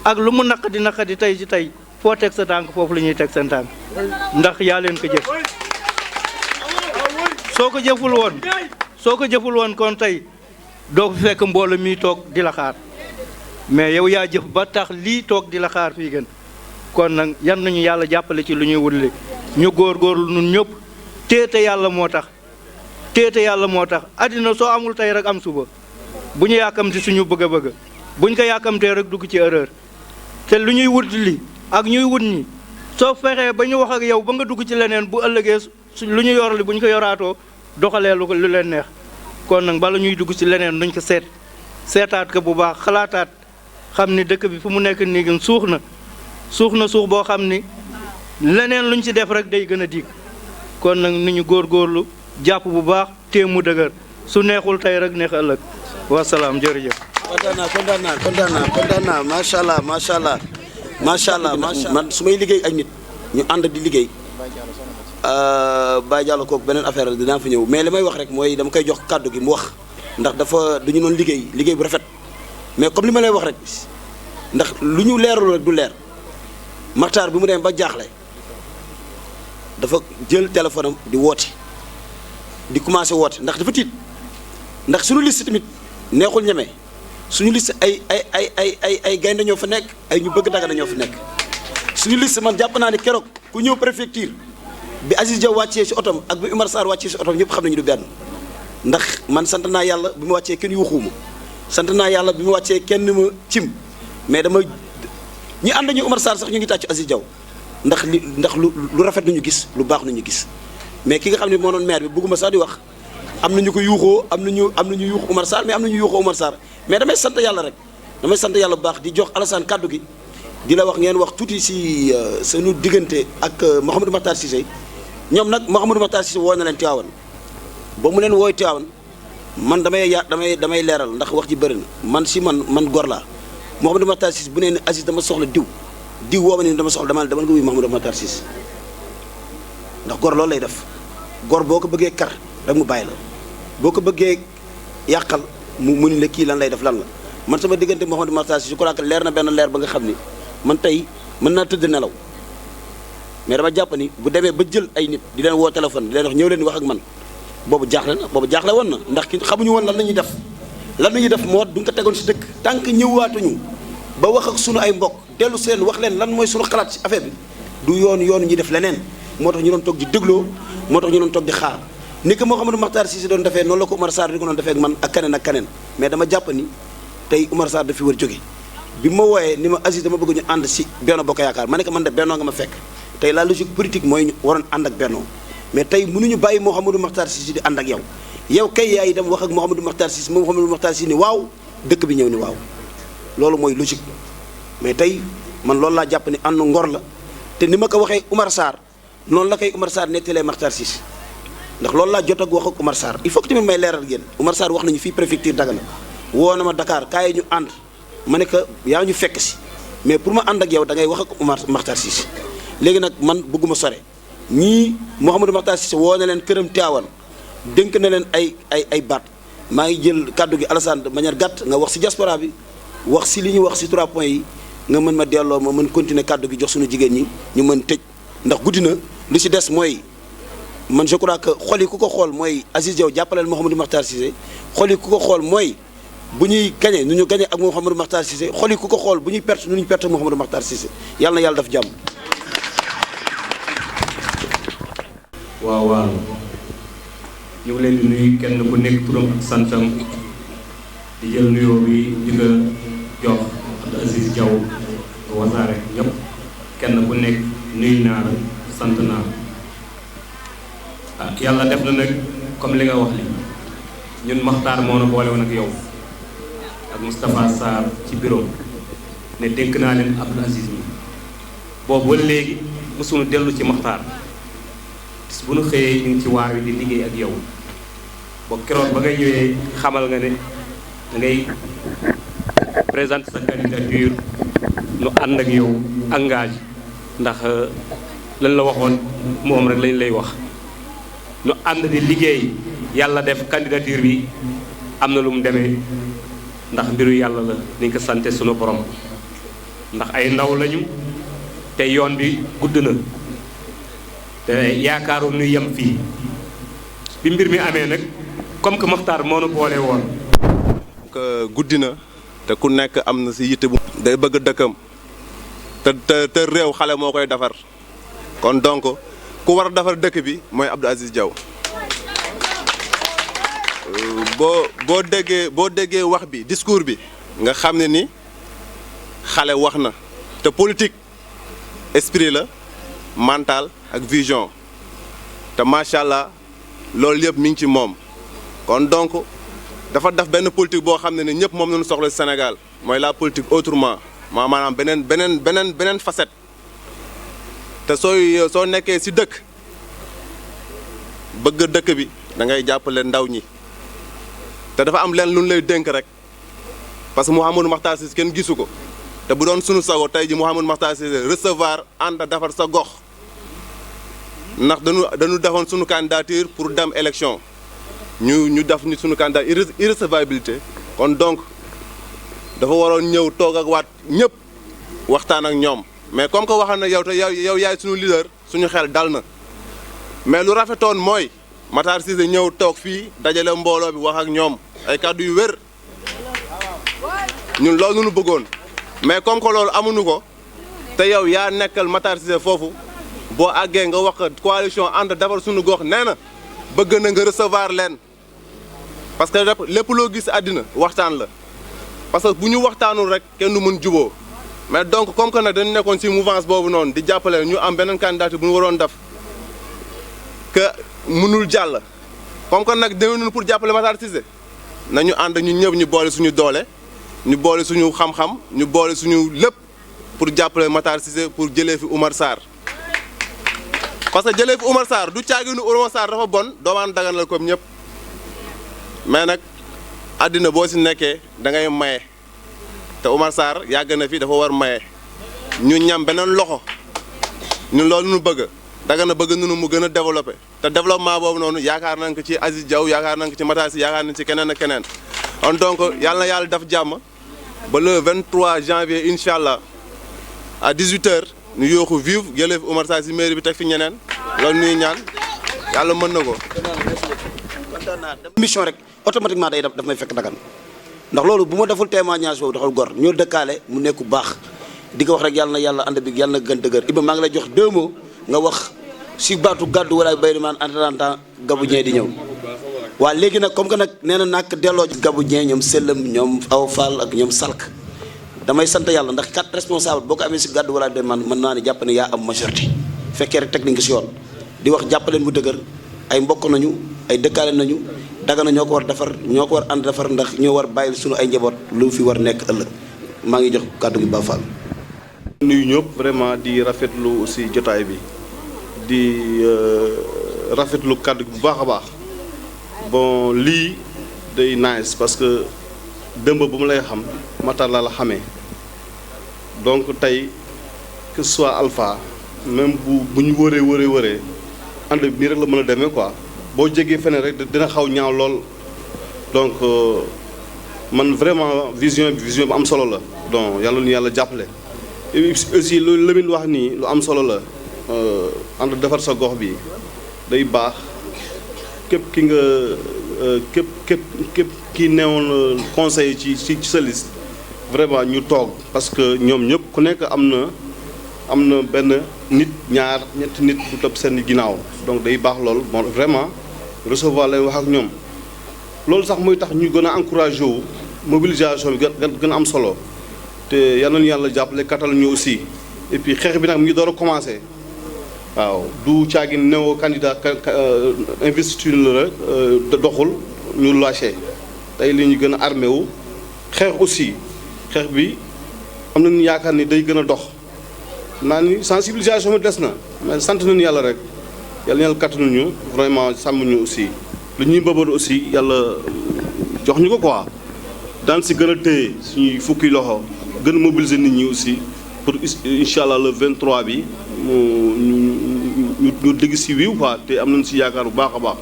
ak lu mu naqadi tey si tey foo teg sa tànk foofu la ñuy teg seen tànk ndax yaa leen ko jëf soo ko jëful woon kon tey doo ko fekk mbooloo mi toog di la xaar mais yow yaa jëf ba tax lii toog di la xaar fii gën kon nag yan nañu yàlla jàppale ci lu ñuy wutli ñu góorgóorlu nun ñëpp téete yàlla moo tax àddina soo amul tey rek am suba bu ñu yàkkamti suñu bëgg buñ ko yàkkamtee rek dugg ci erreur te lu ñuy wutli ak ñuy wut ñi soo fexee ba ñu wax ak yow ba nga dugg ci leneen bu ëllëgee lu ñu yor li bu ñu ko yoraatoo doxalee lu leen neex kon nag bala ñuy dugg ci leneen nuñ ko seetaat ko bu baax xalaataat xam ni dëkk bi fu mu nekk nii gën suux na suux boo xam ni leneen luñ ci def rek day gën a diig kon nag ni ñu góorgóorlu jàpp bu baax téem mu dëgër su neexul tey rek neex ëllëg wasalaam jërëjëf. kontaan naa macha allah man su may liggéey ak nit ñu ànd di liggéey Baye Diallo kooku beneen affaire la dinaa fa ñëw mais li may wax rek mooy dama koy jox kàddu gi mu wax ndax dafa du ñu doon liggéey bu rafet mais comme li ma lay wax rek ndax lu ñu leerul rek du leer Makhtar bi mu dem ba jaaxle dafa jël téléphone am di woote di commencé woote ndax dafa tiit ndax suñu liste tamit neexul ñeme suñu liste ay gaynde ñoo fa nekk ay ñu bëgg Dagana ñoo fa nekk suñu liste man jàpp naa ne keroog ku ñëw préfecture bi Aziz Diaw wàccee si otom ak bi Oumar Sarr wàccee si otom ñëpp xam nañu du benn ndax man sant naa yàlla bi mu wàccee kenn yuuxuuma sant naa yàlla bi mu wàccee kenn ma cim mais dama ñi ànd ñu Oumar Sarr sax ñu ngi tàccu Aziz Diaw ndax lu rafet nañu gis lu baax nañu gis mais ki nga xam ne moo doon maire bi bëgguma sax di wax am na ñu ko yuuxoo am na ñu yuuxu Oumar Sarr mais am na ñu yuuxoo Oumar Sarr mais damay sant yàlla rek damay sant yàlla bu baax di jox Alassane kàddu gi di la wax ngeen wax tuuti si sunu diggante ak Mouhamadou Makhtar Cissé ñoom nag Mouhamadou Makhtar Cissé woo na leen Tivaouane ba mu leen wooy Tivaouane man damay leeral ndax wax ji bëri na man gor laa Mouhamadou Makhtar Cissé bu nee ne Aziz dama soxla diw woo ma ne dama soxla dama nga wuy Mouhamadou Makhtar Cissé ndax gor loolu lay def gor boo ko bëggee kar rek mu bàyyi la boo ko bëggee yàqal mu ni la kii lan lay def lan la man sama diggante Mouhamadou Makhtar Cissé je crois que leer na benn leer ba nga xam ni man tey mën naa tëdd nelaw mais dama jàpp ni bu demee ba jël ay nit di leen woo téléphone di leen wax ñëw leen wax ak man boobu jaaxle woon na ndax ki xamuñu woon lan la ñuy def moo duñ ko tegoon si dëkk tant que ñëwaatuñu ba wax ak sunu ay mbokk dellu si leen wax leen lan mooy sunu xalaat si affaire bi du yoonu ñuy def leneen moo tax ñu doon toog di dégloo moo tax ñu doon toog di xaar ni ko Mouhamadou Makhtar Cissé doon defee noonu la ko Oumar Sarr di ko doon defee ak man ak keneen mais dama jàpp ni tey Oumar Sarr dafi war jóge bi ma wooyee ni ma Aziz dama bëgg ñu ànd si Benno Bokk Yaakaar ma ne ko man de Benno nga ma fekk tey la logique politique mooy ñu waroon ànd ak Benno mais tey mënuñu bàyyi Mouhamadou Makhtar Cissé di ànd ak yow kay yaay dem wax ak Mouhamadou Makhtar Cissé moom Mouhamadou Makhtar Cissé ni waaw dëkk bi ñëw ni waaw loolu mooy logique mais tey man loolu laa jàpp ni ànd ngor la te ni ma ko waxee Oumar Sarr noonu la koy Oumar Sarr nettalee Makhtar Cissé ndax loolu laa jot ak wax ak Oumar Sarr il faut que tamit may leeral yéen Oumar Sarr wax nañu fii préfecture Dagana woo na ma Dakar kaay ñu ànd ma ne que yaa ñu fekk si mais pour ma ànd ak yow da ngay wax ak Oumar Makhtar Cissé léegi nag man bëgguma sore ñii Mouhamadou Makhtar Cissé woo na leen këram Tivaouane dénk na leen ay baat maa ngi jël kàddu gi Alassane de manière gàtt nga wax si diaspora bi wax si li ñuy wax si 3 points yi nga mën ma delloo ma mën continuer kàddu gi jox suñu jigéen ñi ñu mën tëj ndax guddi na lu si des mooy man je crois que xol yi ku ko xool mooy Aziz Diaw jàppaleel Mouhamadou Makhtar Cissé xol yi ku ko xool mooy bu ñuy gañe nu ñu gañe ak Mouhamadou Makhtar Cissé xol yi ku ko xool bu ñuy perte nu ñu perte Mouhamadou Makhtar Cissé yàlla na yàlla daf jàmm. waaw ñu ngi leen di nuyu kenn ku nekk turam ak santam di jël nuyoo bi di ko jox Abdou Aziz Diaw Wassare ñëpp kenn ku nekk nuyu naa la sant naa la yàlla def na nag comme li nga wax li ñun Makhtar moo na boole woon ak yow ak Moustapha Sarr ci bureau ne dénk naa leen Abdou Aziz mi boobu ba léegi mosuñu dellu ci Makhtar bu nu xëyee ñu ngi ci waar wi di liggéey ak yow ba keroog ba nga ñëwee xamal nga ne da ngay présenter sa candidature nu ànd ak yow engagé ndax lan la waxoon moom rek lañ lay wax nu ànd di liggéey yàlla def candidature bi am na lu mu demee ndax mbiru yàlla la ni ko sante sunu borom ndax ay ndaw lañu te yoon bi gudd na te yaakaaru nu yem fii bi mbir mi amee nag comme que Makhtar moo nu boole woon. que guddi na te ku nekk am na si yitte bu. day bëgg dëkkam te réew xale moo koy defar kon donc ku war a defar dëkk bi mooy Abdou Aziz Diaw boo déggee wax bi discours bi nga xam ne ni xale wax na te politique esprit la mental ak vision te macha allah loolu yëpp mi ngi ci moom kon donc dafa def benn politique boo xam ne ni ñëpp moom nañu soxla Sénégal mooy la politique autrement maanaam beneen facette te soo nekkee ci dëkk bëgg dëkk bi da ngay jàppale ndaw ñi te dafa am leen lu ñu lay dénk rek parce que Mouhamadou Makhtar Cissé kenn gisu ko te bu doon sunu sago tey ji Mouhamadou Makhtar Cissé recevoir ànd defar sa gox ndax dañu defoon sunu candidature pour dem élection ñu def ni sunu candidat irrecevabilité kon donc dafa waroon ñëw toog ak waat ñëpp waxtaan ak ñoom mais comme que waxoon na yow te yow yaay suñu leader suñu xel dal na mais lu rafetoon mooy Makhtar Cissé ñëw toog fii dajale mbooloo bi wax ak ñoom ay kàddu yu wér ñun loolu nu bëggoon mais comme que loolu amuñu ko te yow yaa nekkal Makhtar Cissé foofu boo àggee nga wax coalition ànd defar suñu gox nee na bëgg na nga recevoir leen parce que lépp loo gis àddina waxtaan la parce que bu ñu waxtaanul rek kenn du mën juboo mais donc comme que nag dañu nekkoon ci mouvance boobu noonu di jàppale ñu am beneen candidature bu ñu waroon def que mënul jàll comme que nag dañu pour jàppale Makhtar Cissé nañu ànd ñun ñëpp ñu boole suñu doole ñu boole suñu xam-xam ñu boole suñu lépp pour jàppale Makhtar Cissé pour jëlee fi Oumar Sarr parce que jëlee fi Oumar Sarr du caaginu Oumar Sarr dafa bon doomaan dagan la comme ñëpp mais nag àddina boo ci nekkee da ngay maye te Oumar Sarr yàgg na fi dafa war maye ñu ñam beneen loxo ñun loolu ñu bëgg daga na bëgg nunu mu gën a développé te développement boobu noonu yaakaar nañ ko ci Aziz Diaw yaakaar nañ ko ci Makhtar Cissé yaakaar nañ ci keneen ak keneen kon donc yàlla na yàlla def jàmm ba le 23 janvier incha allah à 18h ñu yooxu vive jëlee fi Oumar Sarr ci mairie bi teg fi ñeneen loolu ñuy ñaan yàlla mën na ko. mission rek automatiquement day daf may fekk dagan ndax loolu bu ma deful témoignage boobu daxal gor ñoo dëkkaale mu nekk bu baax di ko wax rek yàlla na yàlla ànd bi yàlla na gën dëgër Iba maa ngi lay jox 2 mots nga wax si baatu gàddu wala bay man en attendant Gabou Dieng di ñëw waaw léegi nag comme que nag nee na nag delloo Gabou Dieng ñoom Sellam ñoom Aw Fall ak ñoom Salk damay sant yàlla ndax 4 responsable boo ko amee si gàddu wala bay man mën naa ne jàpp ne yaa am majorité fekkee rek teg nañ ko si yoon di wax jàppaleen mu dëgër ay mbokk nañu ay dëkkaale nañu Dagana ñoo ko war defar ñoo ko war ànd defar ndax ñoo war bàyyil suñu ay njaboot lu fi war nekk ëllëg maa ngi jox kàddu gi Ba Fall. nuyu ñëpp vraiment di rafetlu aussi jotaay bi di rafetlu kàddu gi bu baax a baax bon lii day nice parce que dëmb bu mu lay xam Makhtar la xamee donc tey que ce soit Alpha même bu ñu wëree ànd bi nii rek la mën a demee quoi. boo jegee feneen rek dina xaw ñaaw lool donc man vraiment vision bu am solo la donc yàlla nu yàlla jàppale aussi lu Lamine wax nii lu am solo la ànd defar sa gox bi day baax képp ki nga képp ki newoon conseil ci sa liste vraiment ñu toog parce que ñoom ñëpp ku nekk am na benn nit ñaar ñetti nit bu topp seen ginnaaw donc day baax lool bon vraiment recevoir lay wax ak ñoom loolu sax mooy tax ñu gën a encouragé wu mobilisation bi gën a am solo te yal nañu yàlla jàppale kattal ñu aussi et puis xeex bi nag mu ngi door a commencé waaw du caagin néew candidat investiture la rek doxul ñu lâché tey li ñu gën a armé wu xeex aussi xeex bi am nañu yaakaar ni day gën a dox naa ni sensibilisation bi des na mais sant nañu yàlla rek yàlla ñal kattanu ñu vraiment sàmm ñu aussi lu ñuy mbëbët aussi yàlla jox ñu ko quoi daan si gën a téye suñuy fukki loxo gën a mobiliser nit ñi aussi pour incha allah le 23 bi ñu dégg si wiiw quoi te am nañu si yaakaar bu baax a baax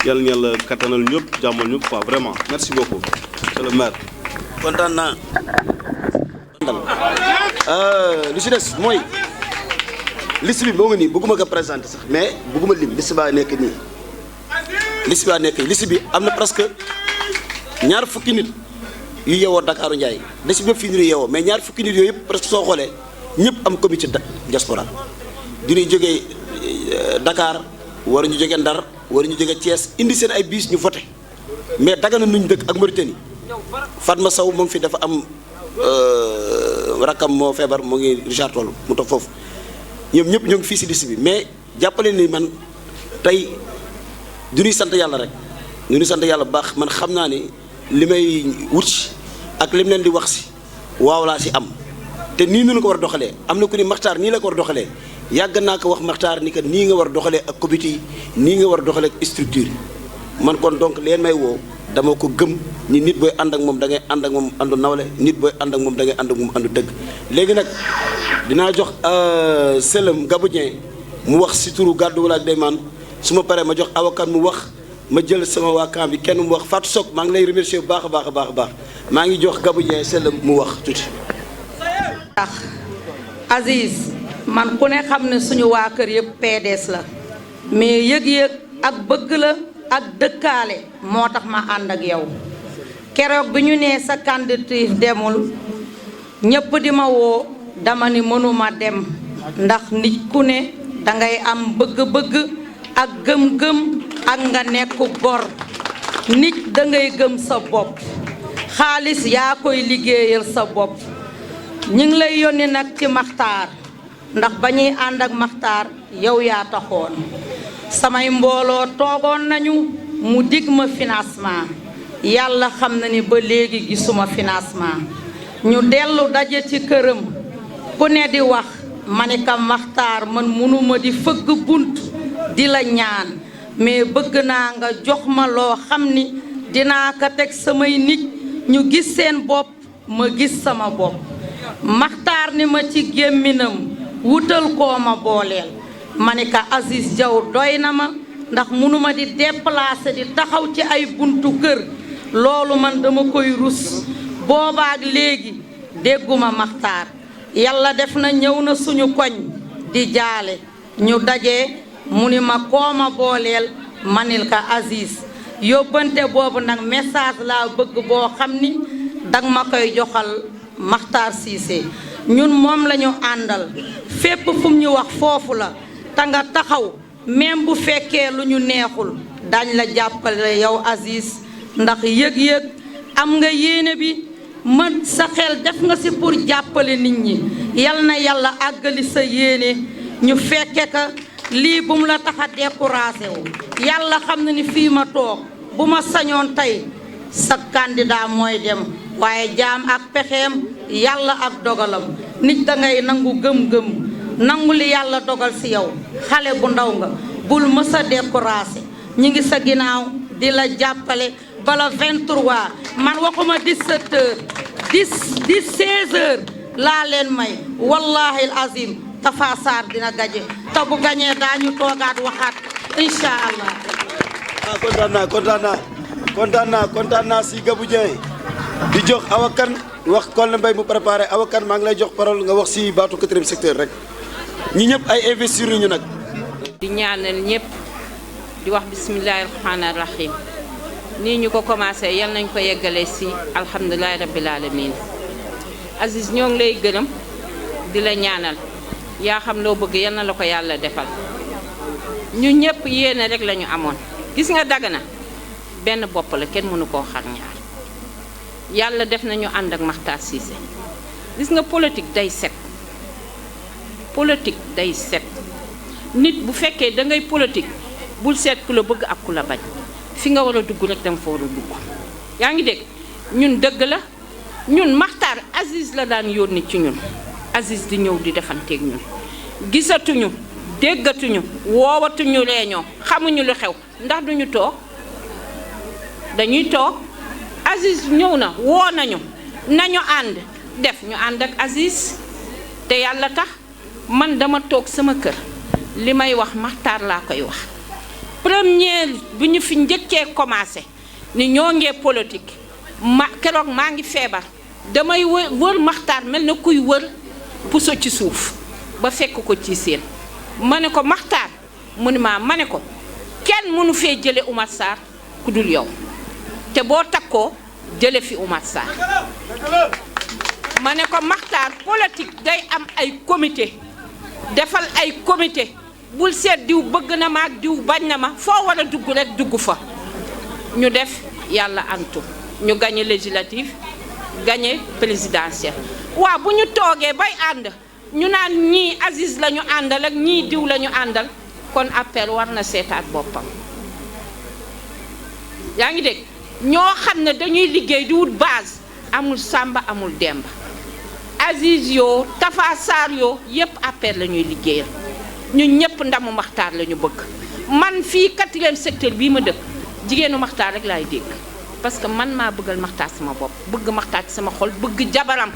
yàlla na yàlla kattanal ñëpp jàmmal ñëpp quoi vraiment merci beaucoup monsieur le maire. kontaan naa. li si des mooy liste bi moo ngi nii bëgguma ko présenter sax mais bëgguma lim liste baa nekk nii liste bi am na presque ñaar fukki nit yu yeewoo Dakaaru Njaay liste bi yëpp fii nii yeewoo mais ñaar fukki nit yooyu yëpp presque soo xoolee ñëpp am comité diaspora du ñuy jógee Dakar war ñu jógee Ndar war ñu jógee Thiès indi seen ay biis ñu voté mais Dagana nuñ dëkk ak Mauritanie Fatma Sow mu ngi fi dafa am rakkam moo feebar mu ngi Richard Toll mu toog foofu ñoom ñëpp ñoo ngi fii si liste bi mais jàppale ni man tey du ñuy sant yàlla rek du ñuy sant yàlla bu baax man xam naa ni li may wut si ak li mu leen di wax si waaw laa si am te nii nu ko war a doxalee am na ku ni Maxtaar nii la ko war a doxalee yàgg naa ko wax Maxtaar ni que nii nga war a doxalee ak comité yi nii nga war a doxalee ak structure yi man kon donc leen may woo dama ko gëm ni nit booy ànd ak moom da ngay ànd ak moom àndu nawle nit booy ànd ak moom da ngay ànd ak moom àndu dëgg léegi nag dinaa jox Sélém Gabou Dieng mu wax si turu gàddu wala ak Deyman su ma paree ma jox avocat mu wax ma jël sama waa camp bi kenn mu wax Fatou Sock maa ngi lay remercier bu baax a baax a baax a baax maa ngi jox Gabou Dieng Sélém mu wax tuuti. tax Aziz man ku ne xam ne suñu waa kër yëpp PDS la mais yëg-yëg ak bëgg la ak dëkkaale moo tax ma ànd ak yow keroog bi ñu nee sa candidature demul ñëpp di ma woo dama ni mënuma dem ndax nit ku ne dangay am bëgg-bëgg ak gëm-gëm ak nga nekk gor nit dangay gëm sa bopp xaalis yaa koy liggéeyal sa bopp ñu ngi lay yónni nag ci Maxtaar ndax ba ñuy ànd ak Maxtaar yow yaa taxoon samay mbooloo toogoon nañu mu dig ma financement yàlla xam na ni ba léegi gisuma financement ñu dellu daje ci këram ku ne di wax ma ni ka Maxtaar man mënuma di fëgg bunt di la ñaan mais bëgg naa nga jox ma loo xam ni dinaa ko teg samay nit ñu gis seen bopp ma gis sama bopp Maxtaar ni ma ci gémminam wutal koo ma booleel ma ni ka Aziz Diaw doy na ma ndax mënuma di déplacer di taxaw ci ay buntu kër loolu man dama koy rus boobaak léegi dégguma Maxtaar yàlla def na ñëw na suñu koñ di jaale ñu daje mu ni ma koo ma booleel manil ka Aziz yóbbante boobu nag message laa bëgg boo xam ni danga ma koy joxal Maxtaar Cissé ñun moom la ñu àndal fépp fu mu ñu wax foofu la te nga taxaw même bu fekkee lu ñu neexul dañ la jàppale yow Aziz ndax yëg-yëg am nga yéene bi man sa xel def nga si pour jàppale nit ñi yal na yàlla àggali sa yéene ñu fekke ka lii bu mu la tax a découragé wu yàlla xam na ni fii ma toog bu ma sañoon tey sa candidat mooy dem waaye jaam ak pexeem yàlla ak dogalam nit dangay nangu gëm-gëm nangu li yàlla dogal ci yow xale bu ndaw nga bul mës a découragé ñi ngi sa ginnaaw di la jàppale bala 23 man waxuma 17 heures 16 heures laa leen may wallahi al azim Tafa Sarr dina gaje te bu gañee daañu toogaat waxaat incha allah. kontaan naa si Gabou Dieng di jox awakan wax Kolle Mbaye mu préparé awakan maa ngi lay jox parole nga wax si baatu 4e secteur rek ñi ñëpp ay investir ñu nag. di ñaanal ñëpp di wax bisimilahi rahmaani rahim nii ñu ko commencé yal nañ ko yeggalee si alhamdulilahi rabbil alamin Aziz ñoo ngi lay gërëm di la ñaanal yaa xam loo bëgg yal na la ko yàlla defal ñu ñëpp yéene rek la ñu amoon gis nga Dagana benn bopp la kenn mënu koo xar ñaar yàlla def nañu ànd ak Maxtaar Cissé gis nga politique day set nit bu fekkee da ngay politique bul seet ku la bëgg ak ku la bañ fi nga war a dugg rek danga fa war a dugg yaa ngi dégg ñun dëgg la ñun Maxtaar Aziz la daan yónni ci ñun Aziz di ñëw di defanteeg ñun gisatuñu déggatuñu woowatuñu réunion xamuñu lu xew ndax duñu toog dañuy toog Aziz ñëw na woo nañu nañu ànd def ñu ànd ak Aziz te yàlla tax man dama toog sama kër li may wax Makhtar laa koy wax première bi ñu fi njëkkee commencé ni ñoo ngee politique keroog maa ngi feebar damay wër Makhtar mel na kuy wër puso ci suuf ba fekk ko ci seen ma ne ko Makhtar mu ni ma ne ko kenn mënu fee jële Oumar Sarr ku dul yow te boo takkoo jële fi Oumar Sarr ma ne ko Makhtar politique day am ay comité defal ay comité bul seet diw bëgg na ma ak diw bañ na ma foo war a dugg rek dugg fa ñu def yàlla antu ñu gagné législative gagné présidentielle waaw bu ñu toogee bay ànd ñu naan ñii Aziz la ñu àndal ak ñii diw la ñu àndal kon appel war na seetaat boppam yaa ngi dégg ñoo xam ne dañuy liggéey di wut base amul Samba amul Demba Aziz yoo Tafa Sarr yoo yépp appel la ñuy liggéeyal ñun ñëpp ndamu Makhtar la ñu bëgg man fii 4e secteur bii ma dëkk jigéenu Makhtar rek laay dégg parce que man maa bëggal Makhtar sama bopp bëgg Makhtar ci sama xol bëgg jabaram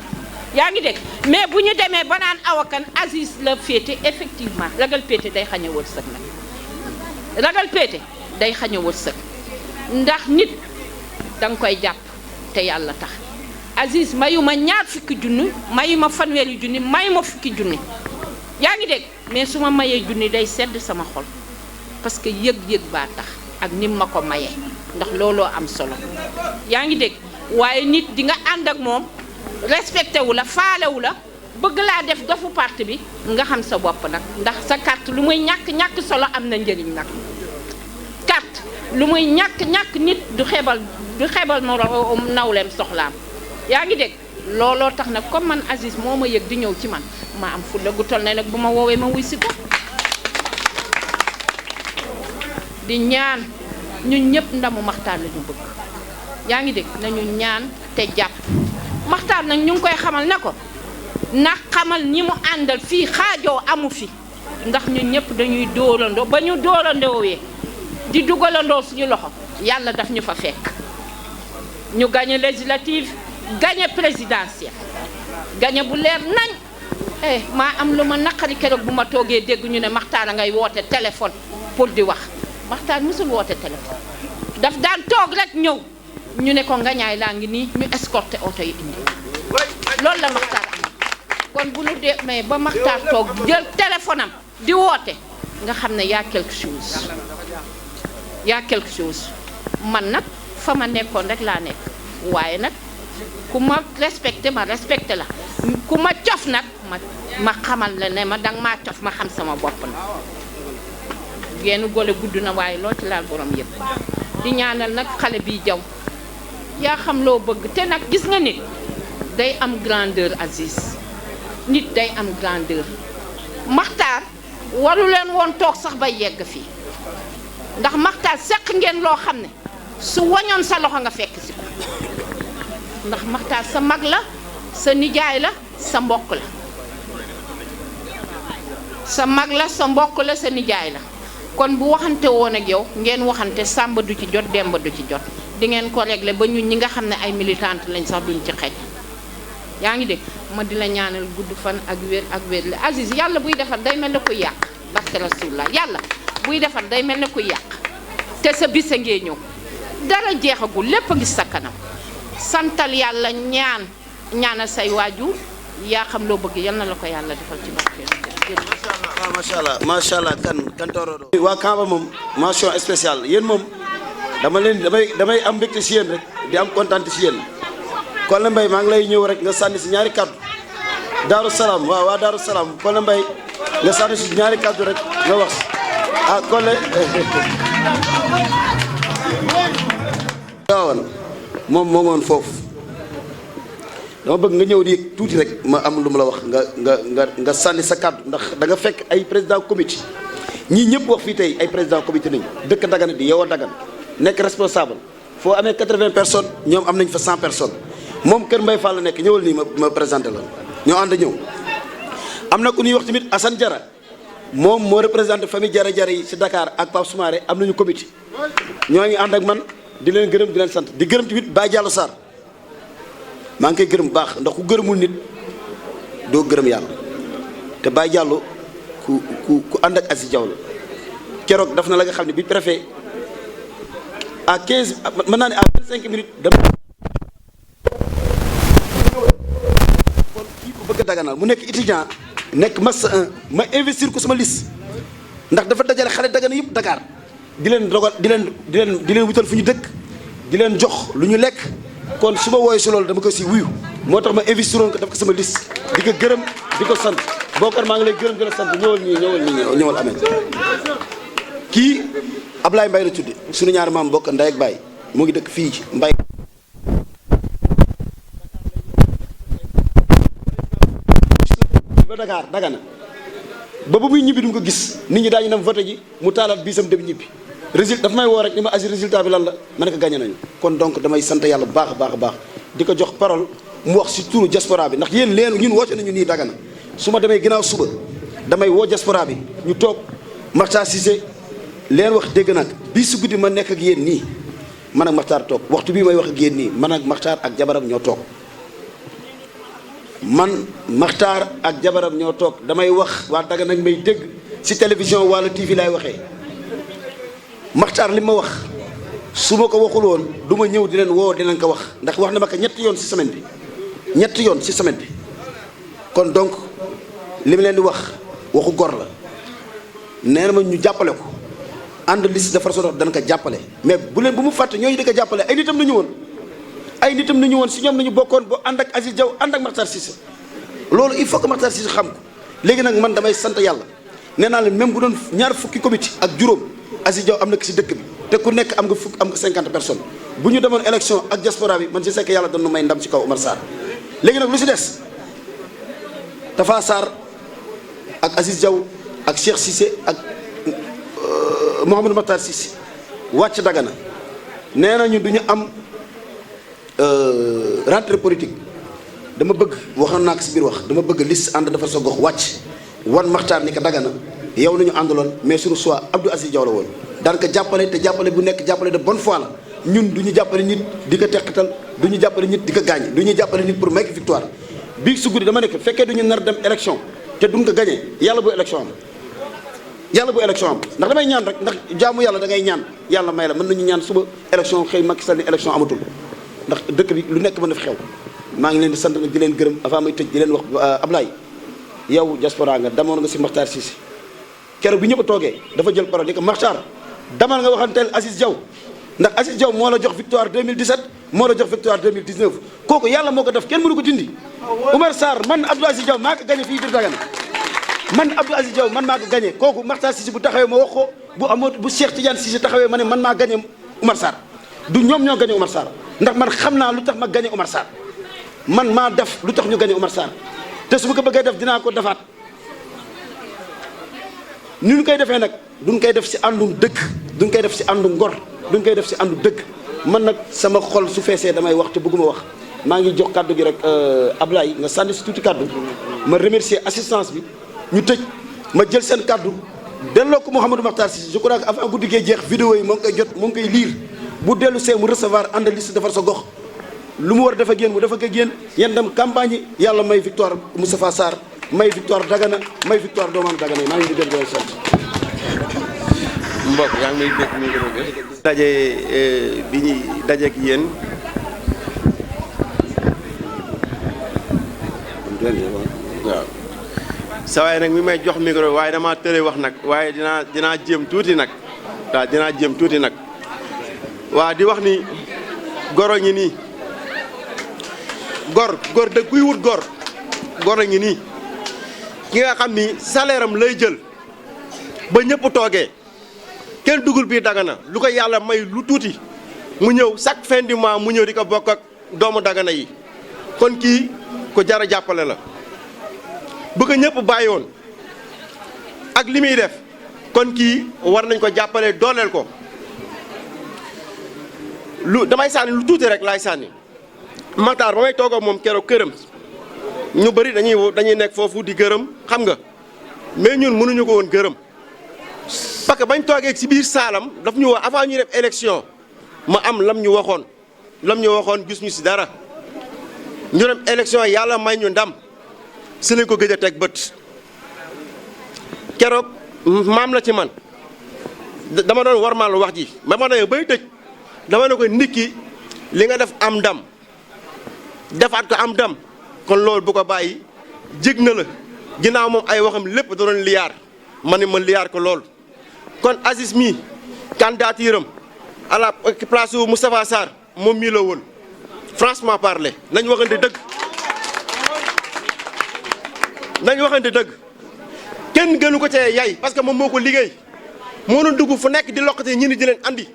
yaa ngi dégg mais bu ñu demee ba naan awakan Aziz la féete effectivement ragal péete day xañ a wërsëg nag ragal péete day xañ a wërsëg ndax nit danga koy jàpp te yàlla tax Aziz mayuma ñaar fukki junni mayuma fanweeri junni mayuma fukki junni yaa ngi dégg mais su ma mayee junni day sedd sama xol parce que yëg-yëg baa tax ak nim ma ko mayee ndax looloo am solo yaa ngi dégg waaye nit di nga ànd ak moom respecté wu la faalewu la bëgg laa def dofu parti bi nga xam sa bopp nag ndax sa carte lu muy ñàkk solo am na njëriñ nag carte lu muy ñàkk nit du xeebal moroom nawleem soxlaam yaa ngi dégg looloo tax nag comme man Aziz moo ma yëg di ñëw ci man ma am fulla gu toll ne nag bu ma woowee ma wuy si ko di ñaan ñun ñëpp ndamu Makhtar la ñu bëgg yaa ngi dégg nañu ñaan te jàpp Makhtar nag ñu ngi koy xamal ne ko ndax xamal ñi mu àndal fii xaajoo amu fi ndax ñun ñëpp dañuy dóorandoo ba ñu dóorandoowee di dugalandoo suñu loxo yàlla daf ñu fa fekk ñu gagné législative gagné présidentielle gagné bu leer nañ maa am lu ma naqari keroog bu ma toogee dégg ñu ne Makhtar a ngay woote téléphone pour di wax Makhtar musul woote téléphone daf daan toog rek ñëw ñu ne ko ngañaay laa ngi nii ñu escorté oto yi indi loolu la Makhtar am kon bu ñu dee mais ba Makhtar toog jël téléphone am di woote nga xam ne y a quelque chose man nag fa ma nekkoon rek laa nekk waaye nag ku ma respecté ma respecté la ku ma cof nag ma xamal la ne ma danga maa cof ma xam sama bopp na génn gole gudd na waaye loo ci laal borom yëpp di ñaanal nag xale bi jaw yaa xam loo bëgg te nag gis nga nit day am grandeur Aziz nit day am grandeur Makhtar waru leen woon toog sax ba yegg fii ndax Makhtar seq ngeen loo xam ne su wañoon sa loxo nga fekk si ko ndax Makhtar sa mag la sa nijaay la sa mbokk la sa mag la sa mbokk la sa nijaay la kon bu waxante woon ak yow ngeen waxante Samba du ci jot Demba du ci jot di ngeen ko régler ba ñun ñi nga xam ne ay militante lañ sax duñ ci xej yaa ngi dégg ma di la ñaanal gudd fan ak wér la Aziz yàlla buy defar day mel ne kuy yàq barke Rasulullah yàlla buy defar day mel ne kuy yàq te sa bis a ngee ñëw dara jeexagul lépp a ngi sa kanam santal yàlla ñaanal say waajur yaa xam loo bëgg yal na la ko yàlla defal ci barke waaw macha allah kan tooroo waa Kamba moom mention spéciale yéen moom damay am mbégte si yéen rek di am kontaan si yéen Kolle Mbaye maa ngi lay ñëw rek nga sànni si ñaari kaddu Daaru Salaam waa Daaru Salaam Kolle Mbaye nga sànni si ñaari kaddu rek nga wax Kolle waawan moom moo ngoon foofu dama bëgg nga ñëw di yëg tuuti rek ma am lu ma la wax nga sànni sa kàddu ndax da nga fekk ay président comité ñii ñëpp wax fii tey ay président comité nañu dëkk Dagana di yow a Dagana nekk responsable foo amee 80 personnes ñoom am nañ fa 100 personnes moom Kër Mbaye Fall la nekk ñëwal nii ma présenté la ñoo ànd ñëw am na ku ñuy wax tamit Assane Diarra moom moo représenté famille Diarra yi ci Dakar ak Pape Soumaré am nañu comité ñoo ngi ànd ak man di leen gërëm di leen sant di gërëm tamit Baye Diallo Sarr maa ngi koy gërëm bu baax ndax ku gërëmul nit doo gërëm yàlla te Baye Diallo ku ànd ak Aziz Diaw la keroog daf na la nga xam ne bi préfet à 15 mën naa ne à 25 minutes dama kon kii ko bëgg a daganal mu nekk étudiant nekk master 1 ma investir ko sama liste ndax dafa dajale xale Dagana yëpp Dakar di leen dogal di leen wutal fu ñu dëkk di leen jox lu ñu lekk kon su ma wooyee si loolu dama ko si wuyu moo tax ma investiroon ko def ko sama liste di ko gërëm di ko sant Bokar maa ngi lay gërëm di la sant ñëwal amee kii Ablaye Mbaye la tudde suñu ñaari maam bokk ndey ak baay mu ngi dëkk fii Mbaye ba Dakar Dagana ba muy ñibbi du mu ko gis nit ñi daañu dem voté ji mu taalaat biisam dem ñibbi résultat dafa may woo rek ni ma asi résultat bi lan la ma ne ko gagné nañu kon donc damay sant yàlla bu baax a baax a baax di ko jox parole mu wax si turu diaspora bi ndax yéen leen ñun woote nañu nii Dagana su ma demee ginnaaw suba damay woo diaspora bi ñu toog Makhtar Cissé leen wax dégg nag bii su guddi ma nekk ak yéen nii man ak Makhtar toog waxtu bii may wax ak yéen nii man ak Makhtar ak jabaram ñoo toog man Makhtar ak jabaram ñoo toog damay wax waa Dagana nag may dégg si télévision wala TV laay waxee Makhtar li ma wax su ma ko waxul woon du ma ñëw di leen woo dinañ ko wax ndax wax na ma ko ñetti yoon si semaine bi ñetti yoon si semaine bi kon donc li ma leen di wax waxu gor la nee na ma ñu jàppale ko ànd liste de façon dana ko jàppale mais bu mu fàtte ñooñu di ko jàppale ay nitam nañu woon si ñoom nañu bokkoon ba ànd ak Aziz Diaw ànd ak Makhtar Cissé loolu il faut que Makhtar Cissé xam ko léegi nag man damay sant yàlla nee naa leen même bu doon ñaar fukki comité ak juróom Aziz Diaw am na ko si dëkk bi te ku nekk am nga fukk am nga 50 personnes bu ñu demoon élection ak diaspora bi man je sais que yàlla doon na may ndam ci kaw Omar Sarr léegi nag lu si des Tafa Sarr ak Aziz Diaw ak Cheikh Cissé ak Mouhamadou Makhtar Cissé wàcc Dagana nee nañu du ñu am rentrée politique dama bëgg waxoon naa ko si biir wax dama bëgg liste ànd defar sa gox wàcc wan Makhtar ni ko Dagana yow nañu àndaloon mais sur soit Abdou Aziz Diaw la woon daan ko jàppale te jàppale bu nekk jàppale de bonne foi la ñun du ñu jàppale nit di ko teqatal du ñu jàppale nit di ko gaañ du ñu jàppale nit pour may victoire bii su guddi dama nekk fekkee du ñu nar dem élection te duñ ko gagné yàlla bu élection am ndax damay ñaan rek ndax jaamu yàlla da ngay ñaan yàlla may la mën nañu ñaan suba élection xëy Macky Sall ni élection amatul ndax dëkk bi lu nekk mën na fi xew maa ngi leen di sant nag di leen gërëm avant may tëj di leen wax Ablaye yow diaspora nga damoon nga si Makhtar Cissé keroog bi ñëpp a toogee dafa jël parole ni ko Makhtar damal nga waxanteel Aziz Diaw ndax Aziz Diaw moo la jox victoire 2017 moo la jox victoire 2019 kooku yàlla moo ko def kenn mënu ko dindi Oumar Sarr man Abdou Aziz Diaw maa ko gagné fii biir Dagana man Abdou Aziz Diaw man maa ko gagné kooku Makhtar Cissé bu taxawee ma wax ko bu amoo bu Cheikh Tidiane Cissé taxawee ma ne man maa gagné Oumar Sarr du ñoom ñoo gagné Oumar Sarr ndax man xam naa lu tax ma gagné Oumar Sarr man maa def lu tax ñu gagné Oumar Sarr te su ma ko bëggee def dinaa ko defaat ni ñu koy defee nag duñ koy def si àndum dëkk duñ koy def si àndum ngor duñ koy def si àndu dëkk man nag sama xol su feesee damay wax te bëgguma wax maa ngi jox kàddu gi rek Ablaye nga sànni si tuuti kàddu ma remercier assistance bi ñu tëj ma jël seen kàddu delloo ko Mouhamadou Makhtar Cissé je crois que avant guddi gee jeex vidéo yi moo ngi koy jot moo ngi koy lire bu dellu see mu recevoir ànd liste defar sa gox lu mu war a def ak yéen mu def ak yéen yéen dem campagne yi yàlla may victoire Moustapha Sarr may victoire Dagana may victoire doomam Dagana yi maa ngi leen di gërëm sant. mbokk yaa ngi may dégg micro bi. daje bi ñuy dajeeg yéen. waaw. sa waay nag mi may jox micro waaye damaa tële wax nag waaye dinaa jéem tuuti nag waaw dinaa jéem tuuti nag waa di wax ni goro ñi nii gor dëgg kuy wut goro ñi nii ki nga xam ni salaire am lay jël ba ñëpp toogee kenn dugul biir Dagana lu ko yàlla may lu tuuti mu ñëw chaque fin du mois mu ñëw di ko bokk ak doomu Dagana yi kon kii ko jar a jàppale la bu ko ñëpp bàyyi woon ak li muy def kon kii war nañ ko jàppale dooleel ko damay sànni lu tuuti rek laay sànni Makhtar ba may toogoo moom keroog këram ñu bëri dañuy nekk foofu di gërëm xam nga mais ñun mënuñu ko woon gërëm parce que bañ toogee ci biir saalam daf ñu wax avant ñuy def élection ma am lam ñu waxoon gis ñu si dara ñu dem élection yàlla may ñu ndam si lañ ko gëj a teg bët keroog maam la ci man dama doon warmaal wax ji ba ma demee bay tëj dama ne ko nit ki li nga def am ndam defaat ko am ndam kon loolu bu ko bàyyi jig na la ginnaaw moom ay waxam lépp da doon liyaar ma ne ma liyaar ko lool kon Aziz mii candidature am à la place wu Moustapha Sarr moom mii la woon franchement parler nañ waxante dëgg kenn gënu ko cee yay parce que moom moo ko liggéey moo doon dugg fu nekk di loqate ñi ni di leen andi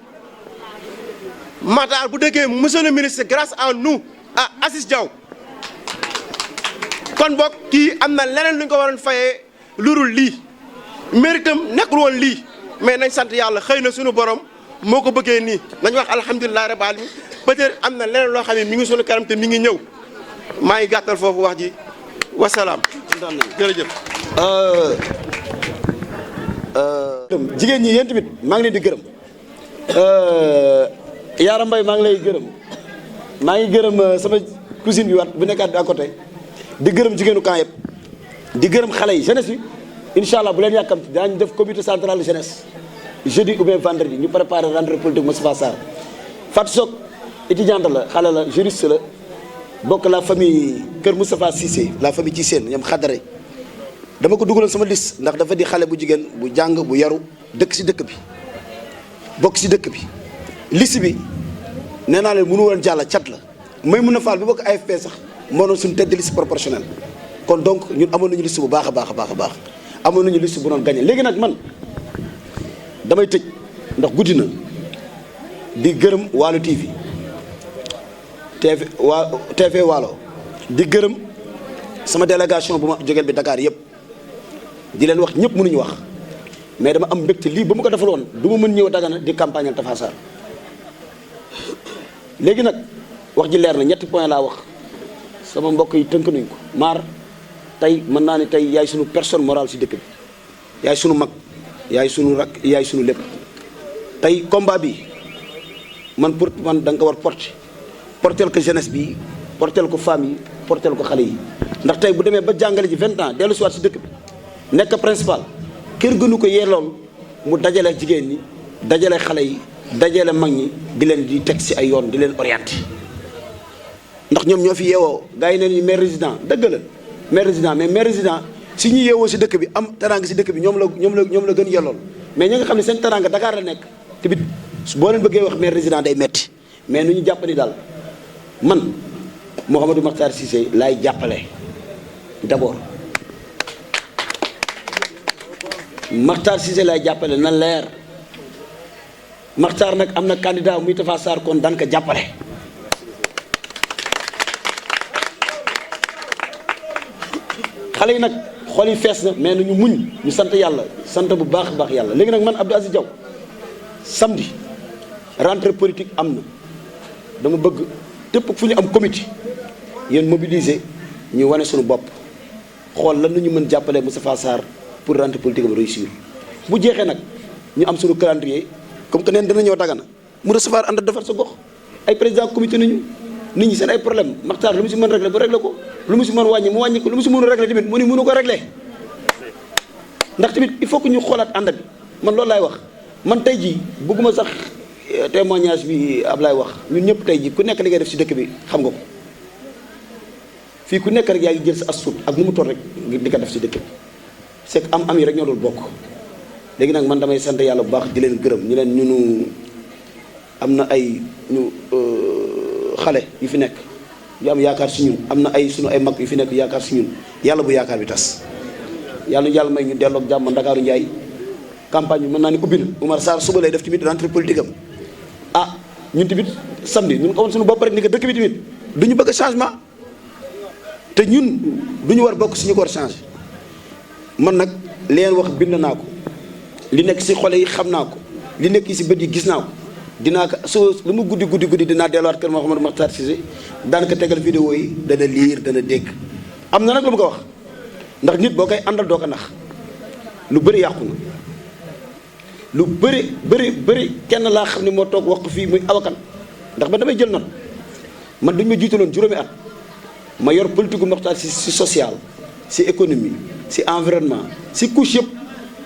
Matar bu dëggee monsieur le ministre grâce à nous à Aziz Diaw kon boog kii am na leneen lu ñu ko waroon fayee lu dul lii méritam nekkul woon lii mais nañ sant yàlla xëy na suñu borom moo ko bëggee nii nañ wax alhamdulilah rabbil alamin peut-être am na leneen loo xam ne mi ngi suñu kanam te mi ngi ñëw maa ngi gàttal foofu wax ji wasalaam. jërëjëf. jigéen ñi yéen tamit maa ngi leen di gërëm Yaara Mbaye maa ngi lay gërëm maa ngi gërëm sama cousine bi bu nekkaat à côté di gërëm jigéenu camp yëpp di gërëm xale yi jeunesse bi incha allah bu leen yàkkamti daañu def comité central de jeunesse jeudi ou bien vendredi ñu préparé rentrée politique Moustapha Sarr Fatou Sok étudiante la xale la juriste la bokk la famille Kër Moustapha Cissé la famille ci seen ñoom xadare dama ko dugaloon sama liste ndax dafa di xale bu jigéen bu jàng bu yaru dëkk si dëkk bi bokk si dëkk bi liste bi nee naa leen mënu woon jàll cat la may mun a faal bi bokk AFP sax moo doon suñu tête de liste proportionnelle kon donc ñun amoon nañu liste bu baax a baax amoon nañu liste bu doon gagné léegi nag man damay tëj ndax guddi na di gërëm Waalo TV Waalo di gërëm sama délégation bu ma jógeel bi Dakar yëpp di leen wax ñëpp mënuñu wax mais dama am mbégte lii ba mu ko defal woon du ma mën ñëw Dagana di campagne Tafa Sarr léegi nag wax ji leer na ñetti point laa wax sama mbokk yi tënk nañ ko maar tey mën naa ne tey yaay sunu personne morale si dëkk bi yaay sunu mag yaay sunu rak yaay sunu lépp tey combat bi man pour man da nga ko war portel ko jeunesse bi portel ko femme yi portel ko xale yi ndax tey bu demee ba jàngale ji 20 ans dellu si waat si dëkk bi nekk principal kër gënu ko yeeloon mu dajale jigéen ñi dajale xale yi dajale mag ñi di leen di teg si ay yoon di leen orienté ndax ñoom ñoo fi yeewoo gars yi neen ñu maire résident dëgg la maire résident mais maire résident si ñu yeewoo si dëkk bi am teraanga si dëkk bi ñoom la gën yellool mais ñi nga xam ne seen teraanga Dakar la nekk tamit boo leen bëggee wax maire résident day metti mais nu ñu jàpp ni daal man Mouhamadou Makhtar Cissé laay jàppale d'abord Makhtar Cissé laay jàppale na leer Makhtar nag am na candidat muy Tafa Sarr kon daan ko jàppale xale yi nag xol yi fees na mais nañu muñ ñu sant yàlla sant bu baax a baax yàlla léegi nag man Abdou Aziz Diaw samedi rentrée politique am na dama bëgg tépp fu ñu am comité yéen mobiliser ñu wane suñu bopp xool lan la ñu mën jàppale Moustapha Sarr pour rentrée politique am réussir bu jeexee nag ñu am suñu calendrier comme que neen dana ñëw Dagana mu recevoir ànd defar sa gox ay président comité nañu nit ñi seen ay problème Makhtar lu mu si mën régler bu régler ko lu mu si mën wàññi mu wàññi ko lu mu si mënu régler tamit mu ni mënu ko régler ndax tamit il faut que ñu xoolaat ànd bi man loolu laay wax man tey jii bëgguma sax témoignage bi Ablaye wax ñun ñëpp tey jii ku nekk li ngay def si dëkk bi xam nga ko fii ku nekk rek yaa ngi jël sa asut ak nu mu toll rek di ko def si dëkk bi c'est que am yi rek ñoo dul bokk léegi nag man damay sant yàlla bu baax di leen gërëm ñu leen ñunu am na ay ñu xale yu fi nekk yu am yaakaar si ñun am na ay sunu ay mag yu fi nekk yaakaar si ñun yàlla bu yaakaar bi tas yàlla may ñu delloog jàmm Ndakaaru Njaay campagne bi mën naa ni ubbi na Oumar Sarr suba lay def tamit rentrée politique am ah ñun tamit samedi ñun xamoon suñu bopp rek ni que dëkk bi tamit du ñu bëgg changement te ñun du ñu war bokk si ñu ko war changer man nag li leen wax bind naa ko li nekk si xole yi xam naa ko li nekk si bët yi gis naa ko dinaa ko soo lu mu guddi dinaa delluwaat kër Mouhamadou Makhtar Cissé daan ko tegal vidéo yi dana liir dana dégg am na nag lu mu ko wax ndax nit boo koy àndal doo ko nax lu bëri yàqu na lu bëri kenn laa xam ne moo toog wax ko fii muy awakan ndax ba damay jël note man duñ ma jiitaloon juróomi at ma yor politique gu Mokhtar si social si économie si environnement si couche yëpp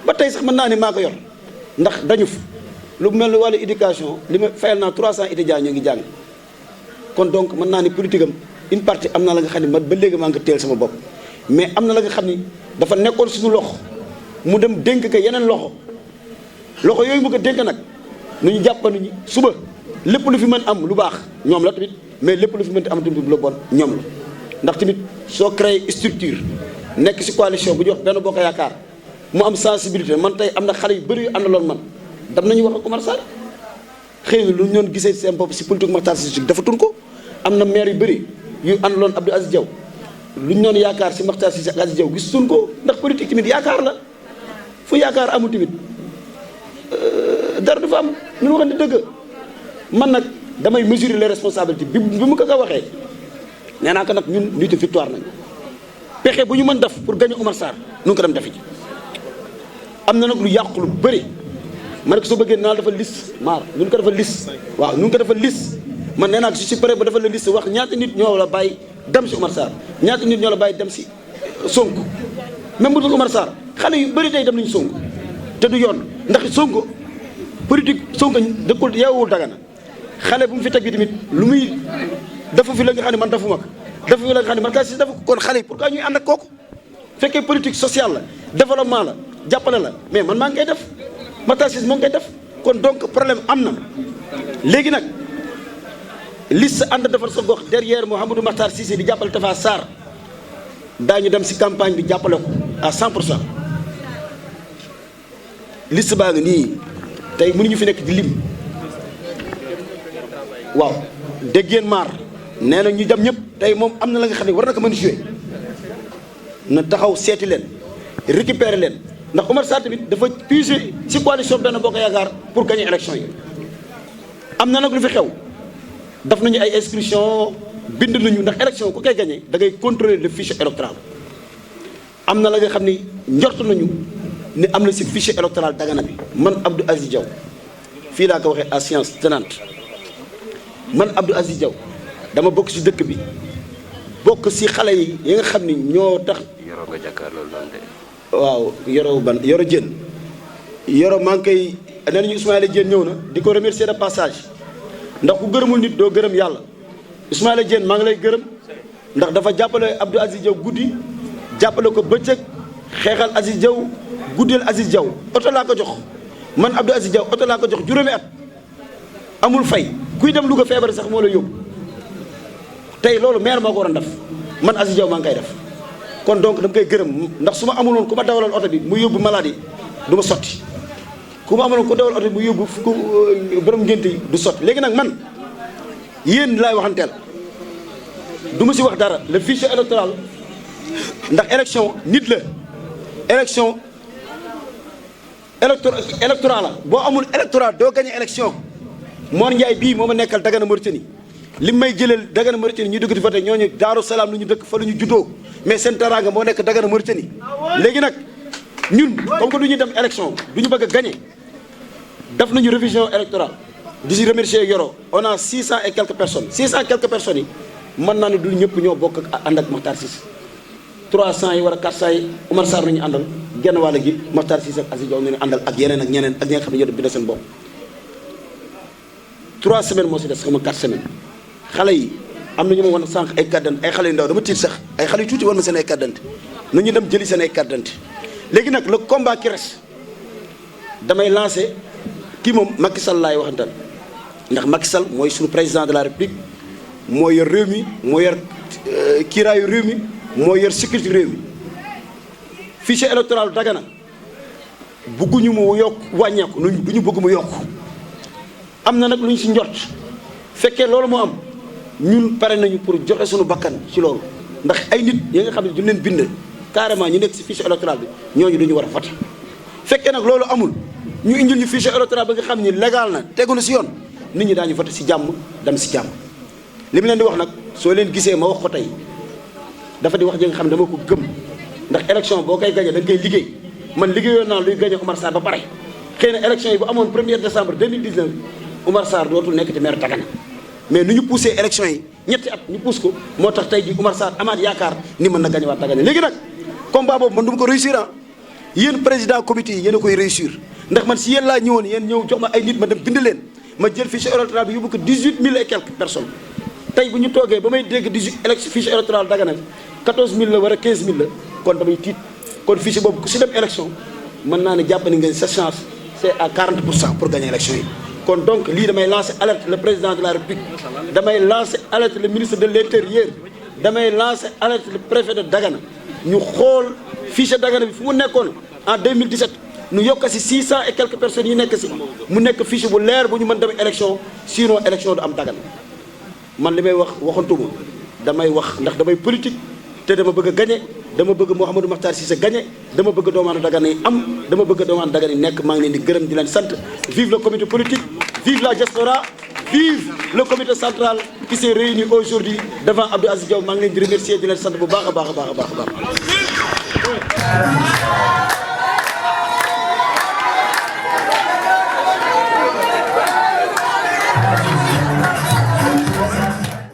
ba tey sax mën naa ne maa ko yor ndax dañu fa lu mel ni wàllu éducation li ma fayal naa 300 étudiants ñoo ngi jàng kon donc mën naa ni politique am une partie am na la nga xam ne man ba léegi maa ngi ko teel sama bopp mais am na la nga xam ni dafa nekkoon suñu loxo mu dem dénk ko yeneen loxo yooyu mu ko dénk nag nu ñu jàpp ni suba lépp lu fi mën am lu baax ñoom la tamit mais lépp lu fi mën am tamit lu bon ñoom la ndax tamit soo créé structure nekk si coalition bu ñu wax benn bokk yaakaar mu am sensibilité man tey am na xale yu bëri yu àndaloon man dam nañu wax ak Oumar Sarr xëy na lu ñu doon gisee seen bopp si politique Mokhtar Cissé dafa tun ko am na maire yu bëri yu àndaloon Abdou Aziz Diaw lu ñu doon yaakaar si Mokhtar Cissé ak Aziz Diaw gis tun ko ndax politique tamit yaakaar la fu yaakaar amul tamit dara dafa am ñu waxante dëgg man nag damay mesurer les responsabilités bi mu ko waxee nee naa ko nag ñun nitu victoire nañ pexe bu ñu mën def pour gagner Oumar Sarr nu ngi ko dem defi ci am na nag lu yàqu lu bëri man ko soo bëggee naa dafa liste maar nu ko dafa liste waaw nu ko dafa liste man nee naa ko je suis prêt ba dafa la liste wax ñaata nit ñoo la bàyyi dem si Oumar Sarr ñaata nit ñoo la bàyyi dem si Sonko même bu dul Oumar Sarr xale yu bëri tey dem nañu Sonko te du yoon ndax Sonko politique Sonko dëkkul yeewul Dagana xale bu mu fi teg bi tamit lu muy dafa fi la nga xam ne man dafa mag dafa fi la nga xam ne man kaa si dafa kon xale yi pourquoi ñuy ànd ak kooku fekkee politique sociale la développement la jàppale la mais man maa ngi koy def Mokhtar Cissé moo ngi koy def kon donc problème am na léegi nag liste ànd defar sa gox derrière Mouhamadou Mokhtar Cissé di jàppale Tafa Sarr daañu dem si campagne bi jàppale ko à 100% liste baa ngi nii tey mënuñu fi nekk di lim waaw dégg ngeen maar nee na ñu dem ñëpp tey moom am na la nga xam ne war na ko mën a jouer na taxaw seeti leen récupérer leen ndax Oumar Sarr tamit dafa puiser ci coalition Benno Bokk Yaakaar pour gagner élection yi am na nag lu fi xew daf nañu ay inscription bind nañu ndax élection ku koy gagner da ngay contrôler le fichier électoral am na la nga xam ni njort nañu ni am na ci fichier électoral Dagana bi man Abdou Aziz Diaw fii laa ko waxee à science tenante man Abdou Aziz Diaw dama bokk ci dëkk bi bokk ci xale yi nga xam ni ñoo tax. yoroo nga jàkkaarloo loolu de. waaw Yoro Diène Yoro maa ngi koy nee nañu Ismaïla Diène ñëw na di ko remercier de passage ndax ku gërëmul nit doo gërëm yàlla Ismaïla Diène maa ngi lay gërëm ndax dafa jàppale Abdou Aziz Diaw guddi jàppale ko bëccëg xeexal Aziz Diaw guddeel Aziz Diaw oto laa ko jox man Abdou Aziz Diaw oto laa ko jox juróomi at amul fay kuy dem Louga feebar sax moo la yóbbu tey loolu maire moo ko waroon def man Aziz Diaw maa ngi koy def kon donc dama koy gërëm ndax su ma amuloon ku ma dawalal oto bi mu yóbbu maladie du ma sotti ku ma amuloon ku dawal oto bi mu yóbbu borom ngénte yi du sotti léegi nag man yéen laay waxanteel du ma si wax dara le fichier électoral ndax élection nit la élection électoral la boo amul électoral doo gagné élection Mor Ndiaye bii moo ma nekkal Dagana Mauritanie li may jëleel Dagana Mauritanie ñu dëkk di voté ñooñu Daaru Salaam lu ñu dëkk fa lu ñu juddoo mais seen teraanga moo nekk Dagana Mauritanie léegi nag ñun comme que du ñu dem élection du ñu bëgg a gagné def nañu révision électorale di si remercier Yoro on a 600 et quelques personnes 600 et quelques personnes yi mën naa ne du ñëpp ñoo bokk ak ànd ak Mokhtar Cissé 300 yi wala 400 yi Oumar Sarr nañu àndal genn wàll gi Mokhtar Cissé ak Aziz Diaw nañu àndal ak yeneen ak ñeneen ak ñi nga xam ne ñoo def bind seen bopp 3 semaines moo si des xam 4 semaines xale yi am na ñu ma wan sànq ay carte d'identité ay xale yu ndaw dama tiit sax ay xale yu tuuti war ma seen ay carte d'identité nañu dem jëli seen ay carte d'identité léegi nag le combat qui reste damay lancé kii moom Macky Sall laay waxantal ndax Macky Sall mooy suñu président de la République moo yor réew mi moo yor kiiraayu réew mi moo yor sécurité réew mi fichier électoral Dagana bëgguñu mu yokk wàññeeku du ñu bëgg mu yokk am na nag lu ñu si njort fekkee loolu moo am ñun pare nañu pour joxe suñu bakkan ci loolu ndax ay nit yi nga xam ne duñ leen bind carrément ñu nekk si fichier électoral bi ñooñu duñu war a voter fekkee nag loolu amul ñu indil ñu fichier électoral ba nga xam ni légal na tegu na si yoon nit ñi daañu voter si jàmm dem si jàmm li mu leen di wax nag soo leen gisee ma wax ko tey dafa di wax ji nga xam ne dama ko gëm ndax élection boo koy gagné da nga koy liggéey man liggéeyoon naa luy gagné Oumar Sarr ba pare xëy na élection yi bu amoon 1er décembre 2019 Oumar Sarr dootul nekk ci maire Dagana mais nu ñu poussé élection yi ñetti at ñu pousse ko moo tax tey jii Oumar Sarr amaat yaakaar ni mën na gagné waat Dagana léegi nag combat boobu man du ma ko réussir ah yéen président comité yi yéen a koy réussir ndax man si yéen laa ñëwoon yéen ñëw jox ma ay nit ma dem bind leen ma jël fichier électoral bi yóbbu ko 18000 et quelques personnes tey bu ñu toogee ba may dégg 18 fichier électoral Dagana 14000 la war a 15000 la kon damay tiit kon fichier boobu ku si dem élection mën naa ne jàpp ni nga sa chance c'est à 40% pour gagner élection yi kon donc lii damay lancer alerte le président de la République damay lancer alerte le ministre de l'Intérieur damay lancer alerte le préfet de Dagana ñu xool fichier Dagana bi fu mu nekkoon en 2017 ñu yokk si 600 et quelques personnes yi nekk si mu nekk fichier bu leer bu ñu mën dem élection sinon élection du am Dagana man li may wax waxantuma damay wax ndax damay politique te dama bëgg a gagné dama bëgg Mouhamadou Makhtar Cissé gagné dama bëgg doomaanu Dagana yi am dama bëgg doomaanu Dagana yi nekk maa ngi leen di gërëm di leen sant vive le comité politique vive la diaspora vive le comité central qui s'est réuni aujourd'hui devant Abdou Aziz Diaw maa ngi leen di remercier di leen sant bu baax a baax a baax a baax a baax